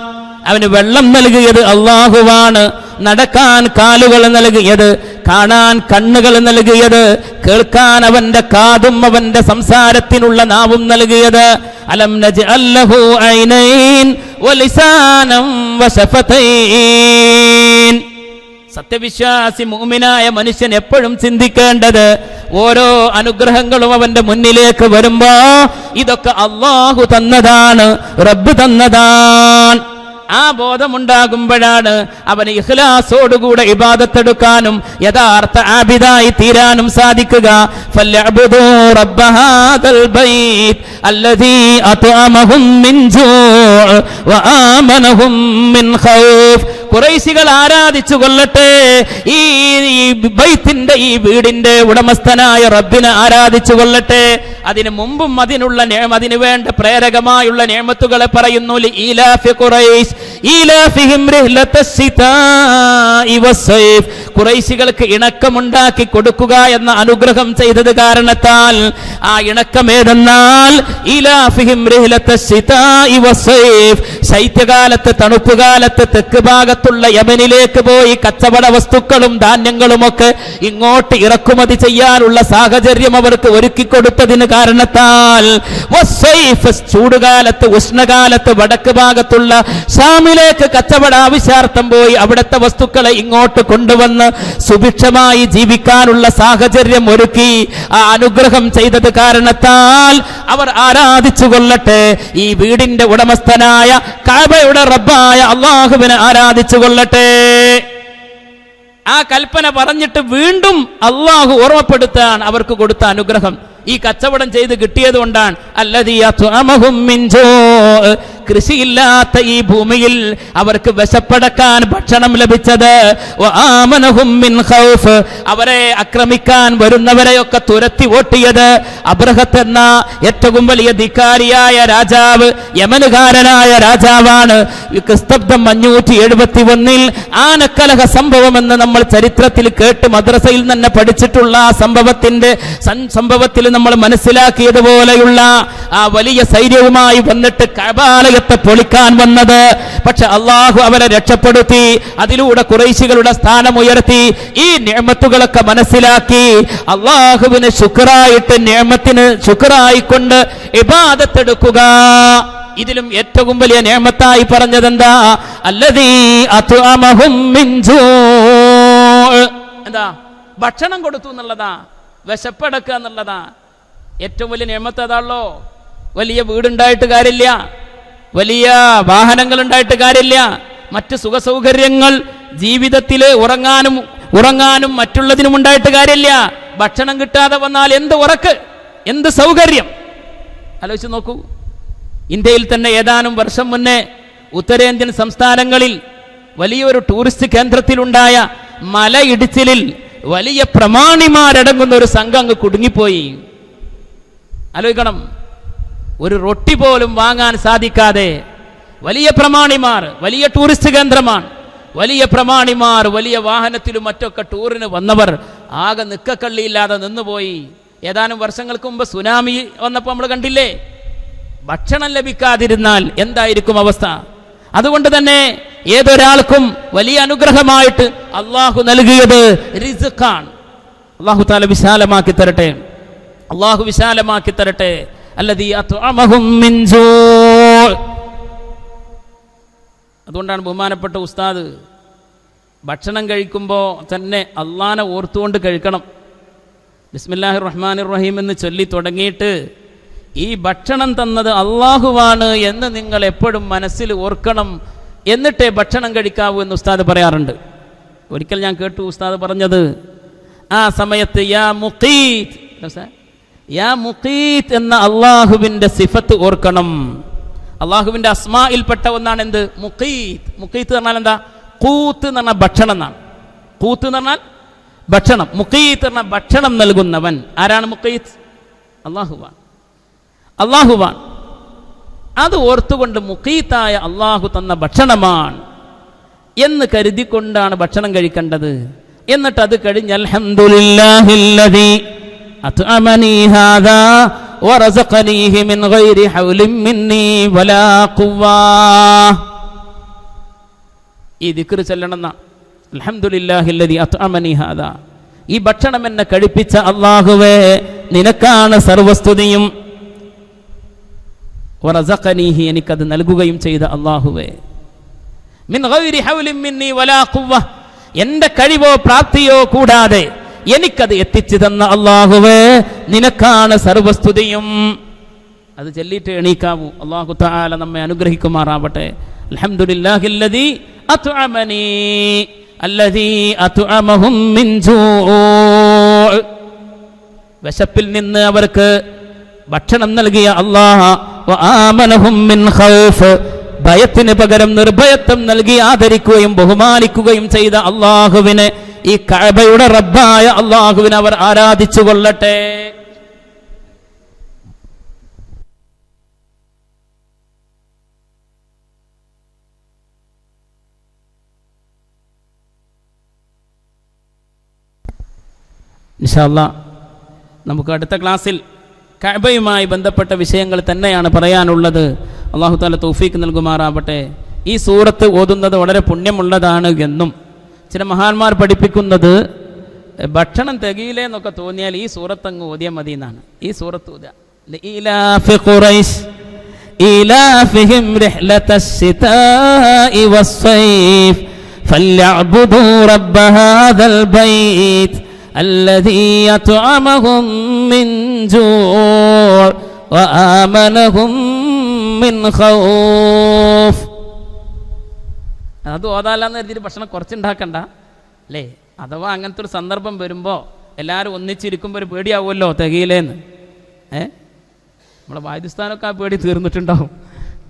അവന് വെള്ളം നൽകിയത് അള്ളാഹുവാണ്, നടക്കാൻ കാലുകൾ നൽകിയത്, കാണാൻ കണ്ണുകൾ നൽകിയത്, കേൾക്കാൻ അവന്റെ കാതും അവന്റെ സംസാരത്തിനുള്ള നാവും നൽകിയത്. അലം നജ്അൽ ലഹു ഐനൈൻ വലിസാനം വശഫതൈൻ. സത്യവിശ്വാസി മുഅ്മിനായ മനുഷ്യൻ എപ്പോഴും ചിന്തിക്കേണ്ടത്, ഓരോ അനുഗ്രഹങ്ങളും അവന്റെ മുന്നിലേക്ക് വരുമ്പോ ഇതൊക്കെ അല്ലാഹു തന്നതാണ്, റബ്ബ് തന്നതാണ്. ആ ബോധമുണ്ടാകുമ്പോഴാണ് അവന് ഇഖ്ലാസോടുകൂടെ ഇബാദത്തെടുക്കാനും യഥാർത്ഥ ആബിദായി തീരാനും സാധിക്കുക. ഫല്യഅ്ബുദൂ റബ്ബ ഹാദൽ ബൈത്ത് അല്ലദീ അത്അമഹും മിൻ ജൂഅ് വആമനഹും മിൻ ഖൗഫ്. ഖുറൈശികൾ ആരാധിച്ചു കൊള്ളട്ടെ ഈ ബൈത്തിന്റെ, ഈ വീടിന്റെ ഉടമസ്ഥനായ റബ്ബിനെ ആരാധിച്ചു കൊള്ളട്ടെ. അതിനു മുമ്പും അതിനു വേണ്ട പ്രേരകമായുള്ള നിഅമത്തുകളെ പറയുന്നു. ലീലാഫി ഖുറൈശ് ഈലാഫിഹിം റിഹ്ലത്തശ്ശിതാഇ വസ്സൈഫ്. ഖുറൈശികൾക്ക് ഇണക്കമുണ്ടാക്കി കൊടുക്കുക എന്ന അനുഗ്രഹം ചെയ്തത് കാരണത്താൽ ആ ഇണക്കമേതെന്നാൽ ഈലാഫിഹിം റിഹ്ലത്തശ്ശിതാഇ വസ്സൈഫ്. ശൈത്യകാലത്ത്, തണുപ്പുകാലത്ത് തെക്ക് ഭാഗത്തുള്ള യമനിലേക്ക് പോയി കച്ചവട വസ്തുക്കളും ധാന്യങ്ങളുമൊക്കെ ഇങ്ങോട്ട് ഇറക്കുമതി ചെയ്യാനുള്ള സാഹചര്യം അവർക്ക് ഒരുക്കിക്കൊടുത്തതിന് കാരണത്താൽ വസ്സൈഫ്, ചൂടുകാലത്ത്, ഉഷ്ണകാലത്ത് വടക്ക് ഭാഗത്തുള്ള ഷാമിലേക്ക് കച്ചവട ആവശ്യാർത്ഥം പോയി അവിടുത്തെ വസ്തുക്കളെ ഇങ്ങോട്ട് കൊണ്ടുവന്ന് സുഭിക്ഷമായി ജീവിക്കാനുള്ള സാഹചര്യം ഒരുക്കി ആ അനുഗ്രഹം ചെയ്തത് കാരണത്താൽ അവർ ആരാധിച്ചു കൊള്ളട്ടെ ഈ വീടിന്റെ ഉടമസ്ഥനായ കഅബയുടെ റബ്ബായ അല്ലാഹുവിനെ ആരാധിച്ചു കൊള്ളട്ടെ. ആ കൽപ്പന പറഞ്ഞിട്ട് വീണ്ടും അല്ലാഹു ഓർമ്മപ്പെടുത്താൻ അവർക്ക് കൊടുത്ത അനുഗ്രഹം ഈ കച്ചവടം ചെയ്ത് കിട്ടിയത് കൊണ്ടാണ്. അല്ലദീ അത്അമഹും മിൻ ജൂഅ്. കൃഷിയില്ലാത്ത ഈ ഭൂമിയിൽ അവർക്ക് വിശപ്പടക്കാൻ ഭക്ഷണം ലഭിച്ചത്. വആമനഹും മിൻ ഖൗഫ്. അവരെ ആക്രമിക്കാൻ വരുന്നവരെയൊക്കെ തുരത്തി ഓട്ടിയത് അബ്രഹത്ത് എന്ന ഏറ്റവും വലിയ ധിക്കാരിയായ രാജാവ്, യമനുകാരനായ രാജാവാണ്. ക്രിസ്തബ്ദം 571 ആനക്കലഹ സംഭവമെന്ന് നമ്മൾ ചരിത്രത്തിൽ കേട്ട് മദ്രസയിൽ തന്നെ പഠിച്ചിട്ടുള്ള ആ സംഭവത്തിൽ നമ്മൾ മനസ്സിലാക്കിയതുപോലെയുള്ള ആ വലിയ സൈന്യവുമായി വന്നിട്ട് കഅബാലയത്തെ പൊളിക്കാൻ വന്നത്. പക്ഷെ അള്ളാഹു അവരെ രക്ഷപ്പെടുത്തി. അതിലൂടെ ഖുറൈശികളുടെ സ്ഥാനം ഉയർത്തി. ഈ നിഅമത്തുകളൊക്കെ മനസ്സിലാക്കി അള്ളാഹുവിന് ശുക്റായിട്ട്, നിഅമത്തിന് ശുക്റായിക്കൊണ്ട് ഇബാദത്തെടുക്കുക. ഇതിലും ഏറ്റവും വലിയ നിഅമത്തായി പറഞ്ഞതെന്താ? അല്ലദീ അത്അമഹും മിൻ ജൂഅ്. എന്താ? ഭക്ഷണം കൊടുത്തു എന്നുള്ളതാ, വിശപ്പടക്കുക എന്നുള്ളതാ. ഏറ്റവും വലിയ നിഅമത്ത് അതാണല്ലോ. വലിയ വീടുണ്ടായിട്ട് കാര്യമില്ല, വലിയ വാഹനങ്ങൾ ഉണ്ടായിട്ട് കാര്യമില്ല, മറ്റ് സുഖസൗകര്യങ്ങൾ ജീവിതത്തിൽ ഉറങ്ങാനും മറ്റുള്ളതിനും ഉണ്ടായിട്ട് കാര്യമില്ല. ഭക്ഷണം കിട്ടാതെ വന്നാൽ എന്ത് ഉറക്ക്, എന്ത് സൗകര്യം ആലോചിച്ച് നോക്കൂ. ഇന്ത്യയിൽ തന്നെ ഏതാനും വർഷം മുന്നേ ഉത്തരേന്ത്യൻ സംസ്ഥാനങ്ങളിൽ വലിയൊരു ടൂറിസ്റ്റ് കേന്ദ്രത്തിലുണ്ടായ മലയിടിച്ചിലിൽ വലിയ പ്രമാണിമാരടങ്ങുന്ന ഒരു സംഘം അങ്ങ് കുടുങ്ങിപ്പോയി. ആലോചിക്കണം, ഒരു റൊട്ടി പോലും വാങ്ങാൻ സാധിക്കാതെ വലിയ പ്രമാണിമാർ, വലിയ ടൂറിസ്റ്റ് കേന്ദ്രമാണ്, വലിയ പ്രമാണിമാർ വലിയ വാഹനത്തിലും മറ്റൊക്കെ ടൂറിന് വന്നവർ ആകെ നിക്കക്കള്ളിയില്ലാതെ നിന്നുപോയി. ഏതാനും വർഷങ്ങൾക്ക് മുമ്പ് സുനാമി വന്നപ്പോൾ നമ്മൾ കണ്ടില്ലേ, ഭക്ഷണം ലഭിക്കാതിരുന്നാൽ എന്തായിരിക്കും അവസ്ഥ? അതുകൊണ്ട് തന്നെ ഏതൊരാൾക്കും വലിയ അനുഗ്രഹമായിട്ട് അള്ളാഹു നൽകിയത് റിസ്ഖാണ്. അള്ളാഹു തആല വിശാലമാക്കി തരട്ടെ, അള്ളാഹു വിശാലമാക്കി തരട്ടെ. അല്ലദീ അത്അമഹും മിൻ ജൂ. അതുകൊണ്ടാണ് ബഹുമാനപ്പെട്ട ഉസ്താദ് ഭക്ഷണം കഴിക്കുമ്പോൾ തന്നെ അള്ളാനെ ഓർത്തുകൊണ്ട് കഴിക്കണം. ബിസ്മില്ലാഹിർ റഹ്മാനിർ റഹീം എന്ന് ചൊല്ലി തുടങ്ങിയിട്ട് ഈ ഭക്ഷണം തന്നത് അള്ളാഹുവാണ് എന്ന് നിങ്ങൾ എപ്പോഴും മനസ്സിൽ ഓർക്കണം, എന്നിട്ടേ ഭക്ഷണം കഴിക്കാവൂ എന്ന് ഉസ്താദ് പറയാറുണ്ട്. ഒരിക്കൽ ഞാൻ കേട്ടു ഉസ്താദ് പറഞ്ഞത്, ആ സമയത്ത് യാ മുഖീത്ത് എന്ന അള്ളാഹുവിൻ്റെ സിഫത്ത് ഓർക്കണം. അള്ളാഹുവിൻ്റെ അസ്മായിൽപ്പെട്ട ഒന്നാണ് എന്ത്? മുഖീത്ത്. മുഖീത്ത് പറഞ്ഞാൽ എന്താ? കൂത്ത് എന്ന് പറഞ്ഞാൽ ഭക്ഷണം എന്നാണ്. കൂത്ത് എന്ന് പറഞ്ഞാൽ ഭക്ഷണം. മുഖീത്ത് പറഞ്ഞാൽ ഭക്ഷണം നൽകുന്നവൻ. ആരാണ് മുഖീത്ത്? അള്ളാഹുവാൻ, അള്ളാഹുവാൻ. അത് ഓർത്തുകൊണ്ട് മുഖീത്തായ അള്ളാഹു തന്ന ഭക്ഷണമാണ് എന്ന് കരുതിക്കൊണ്ടാണ് ഭക്ഷണം കഴിക്കേണ്ടത്. എന്നിട്ട് അത് കഴിഞ്ഞ് അൽഹംദുലില്ലാഹില്ലദീ അത്അമനീ ഹാദാ വറസഖനീഹി മിൻ ഗൈരി ഹൗലിൻ മിന്നീ വലാ ഖുവ്വാ. ഈ ദിക്ർ ചൊല്ലണം. അൽഹംദുലില്ലാഹില്ലദീ അത്അമനീ ഹാദാ, ഈ ഭക്ഷണം എന്നെ കഴിപ്പിച്ച അല്ലാഹുവേ നിനക്കാണ് സർവസ്തുതിയും. വറസഖനീഹി, എനിക്കത് നൽകുകയും ചെയ്ത അല്ലാഹുവേ. മിൻ ഗൈരി ഹൗലിൻ മിന്നീ വലാ ഖുവ്വ, എൻ്റെ കഴിവോ പ്രാപ്തിയോ കൂടാതെ എനിക്കത് എത്തിച്ചു തന്ന അല്ലാഹുവേ നിനക്കാണ് സർവസ്തുതിയും. അത് ചൊല്ലിയിട്ട് എണീക്കാവൂ. അല്ലാഹു തആല നമ്മെ അനുഗ്രഹിക്കുമാറാവട്ടെ. അൽഹംദുലില്ലാഹില്ലദീ അത്അമനീ അല്ലദീ അത്അമഹും മിൻ ജൂ. വിശപ്പിൽ നിന്ന് അവർക്ക് ഭക്ഷണം നൽകിയ അല്ലാഹ്. വആമനഹും മിൻ ഖൗഫ്, ഭയത്തിന് പകരം നിർഭയത്വം നൽകി ആദരിക്കുകയും ബഹുമാനിക്കുകയും ചെയ്ത അല്ലാഹുവിനെ, ഈ കഅബയുടെ റബ്ബായ അല്ലാഹുവിനെ അവർ ആരാധിച്ചു കൊള്ളട്ടെ. ഇൻഷാ അല്ലാഹ് നമുക്ക് അടുത്ത ക്ലാസ്സിൽ കഅബയുമായി ബന്ധപ്പെട്ട വിഷയങ്ങൾ തന്നെയാണ് പറയാനുള്ളത്. അല്ലാഹു തആല തൗഫീഖ് നൽകുമാറാവട്ടെ. ഈ സൂറത്ത് ഓതുന്നത് വളരെ പുണ്യമുള്ളതാണ് എന്നും ചില മഹാന്മാർ പഠിപ്പിക്കുന്നത് ഭക്ഷണം തികയില്ലേ എന്നൊക്കെ തോന്നിയാൽ ഈ സൂറത്ത് അങ്ങ് ഓതിയാൽ മതി എന്നാണ്. ഈ സൂറത്ത് ഓതുക. ലഇലാഫി ഖുറൈശ് ഇലാഫിഹിം റിഹ്ലതശ്ശിതാഇ വസ്സൈഫ് ഫല്യഅബ്ദൂ റബ്ബ ഹാദൽ ബൈത്ത് الذي يطعمهم من جوع وآمنهم من خوف. അത് ഓതാലാന്ന് കരുതിയിട്ട് ഭക്ഷണം കുറച്ചുണ്ടാക്കണ്ട അല്ലേ. അഥവാ അങ്ങനത്തെ ഒരു സന്ദർഭം വരുമ്പോൾ എല്ലാവരും ഒന്നിച്ചിരിക്കുമ്പോൾ ഒരു പേടിയാവുമല്ലോ തികയിലേന്ന്. നമ്മളെ വായുസ്ഥാനമൊക്കെ ആ പേടി തീർന്നിട്ടുണ്ടാവും.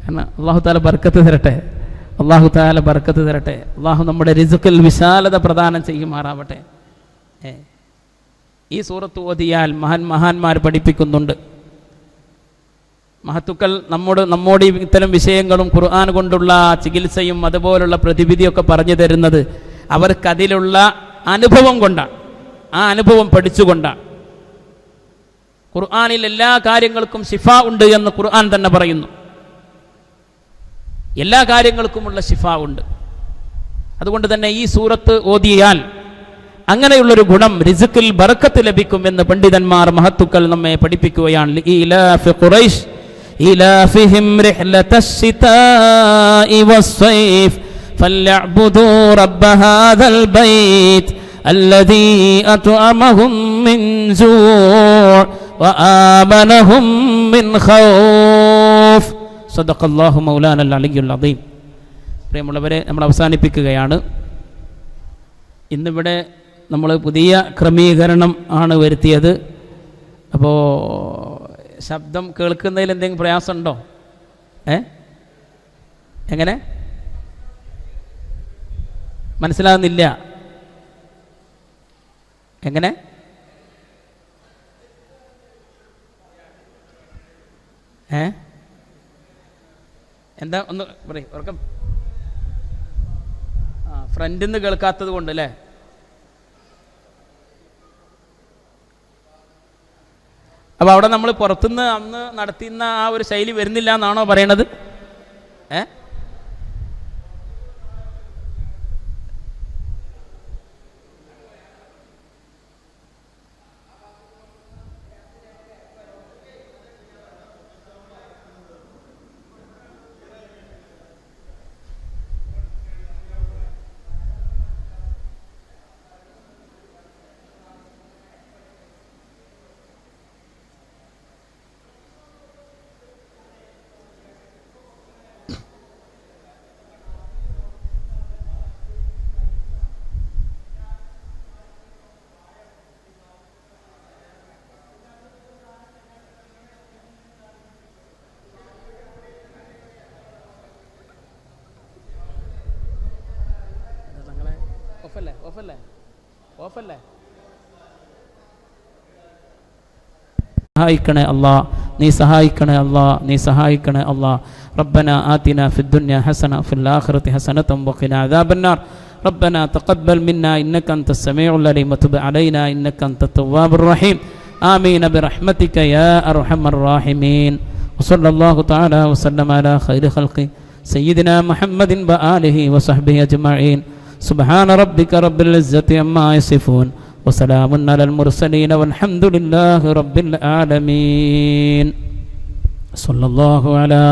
കാരണം അല്ലാഹു തആല ബർക്കത്ത് തരട്ടെ, അല്ലാഹു തആല ബർക്കത്ത് തരട്ടെ. അല്ലാഹു നമ്മുടെ റിസ്ഖിൽ വിശാലത പ്രദാനം ചെയ്യുമാറാവട്ടെ. ഈ സൂറത്ത് ഓതിയാൽ മഹാന്മാർ പഠിപ്പിക്കുന്നുണ്ട്. മഹത്തുക്കൾ നമ്മോട് ഇത്തരം വിഷയങ്ങളും ഖുർആൻ കൊണ്ടുള്ള ചികിത്സയും അതുപോലുള്ള പ്രതിവിധിയൊക്കെ പറഞ്ഞു തരുന്നത് അവർക്കതിലുള്ള അനുഭവം കൊണ്ടാണ്, ആ അനുഭവം പഠിച്ചുകൊണ്ടാണ്. ഖുർആനിൽ എല്ലാ കാര്യങ്ങൾക്കും ശിഫ ഉണ്ട് എന്ന് ഖുർആൻ തന്നെ പറയുന്നു. എല്ലാ കാര്യങ്ങൾക്കുമുള്ള ശിഫ ഉണ്ട്. അതുകൊണ്ട് തന്നെ ഈ സൂറത്ത് ഓതിയാൽ അങ്ങനെയുള്ളൊരു ഗുണം, റിസ്ഖിൽ ബറക്കത്ത് ലഭിക്കും എന്ന് പണ്ഡിതന്മാർ മഹത്തുക്കൾ നമ്മെ പഠിപ്പിക്കുകയാണ്. ഇലാഫി ഖുറൈശ് ഇലാഫിഹിം റിഹ്ലതശ്ശിതാഇ വസ്സൈഫ് ഫല്യഅബ്ദൂ റബ്ബ ഹാദൽ ബൈത്ത് അല്ലദീ അത്അമഹും മിൻ ജൂ' വആമനഹും മിൻ ഖൗഫ്. സദഖല്ലാഹു മൗലാനൽ അലിയ്യുൽ അദീം. പ്രിയമുള്ളവരെ, നമ്മൾ അവസാനിപ്പിക്കുകയാണ്. ഇന്നിവിടെ നമ്മൾ പുതിയ ക്രമീകരണം ആണ് വരുത്തിയത്. അപ്പോൾ ശബ്ദം കേൾക്കുന്നതിൽ എന്തെങ്കിലും പ്രയാസമുണ്ടോ? എങ്ങനെ മനസ്സിലാകുന്നില്ല? എങ്ങനെ? എന്താ ഒന്ന് പറയും. ഉറക്കം ഫ്രണ്ടിൽ നിന്ന് കേൾക്കാത്തത് കൊണ്ട് അല്ലേ? അപ്പോൾ അവിടെ നമ്മൾ പുറത്തുനിന്ന് അന്ന് നടത്തുന്ന ആ ഒരു ശൈലി വരുന്നില്ല എന്നാണോ പറയണത്? ഓഫല്ലേ? സഹായിക്കണേ അല്ലാ, നീ സഹായിക്കണേ അല്ലാ, നീ സഹായിക്കണേ അല്ലാ. റബ്ബനാ ആതിനാ ഫിദ്ദുനിയ ഹസന വഫിൽ ആഖിറതി ഹസനതൻ വഖിനാ അദാബന്നാർ. റബ്ബനാ തഖബ്ബൽ മിന്നാ ഇന്നക അൻതസ് സമീഉൽ അലീം വതുബ് അലൈനാ ഇന്നക അൻതത് തവ്വാബുർ റഹീം. ആമീൻ ബിറഹ്മതിക യാ അർഹമർ റഹീമീൻ. വസല്ലല്ലാഹു തആല വസല്ലമ അലാ ഖൈരി ഖൽഖി സയ്യിദിനാ മുഹമ്മദിൻ വആലിഹി വസഹ്ബിഹി അജ്മഈൻ. സുബ്ഹാന റബ്ബിക റബ്ബിൽ ഇസ്സതി അമ്മാ യസിഫൂൻ വസലാമുൻ അലൽ മുർസലീൻ വൽഹംദുലില്ലാഹി റബ്ബിൽ ആലമീൻ. സല്ലല്ലാഹു അലാ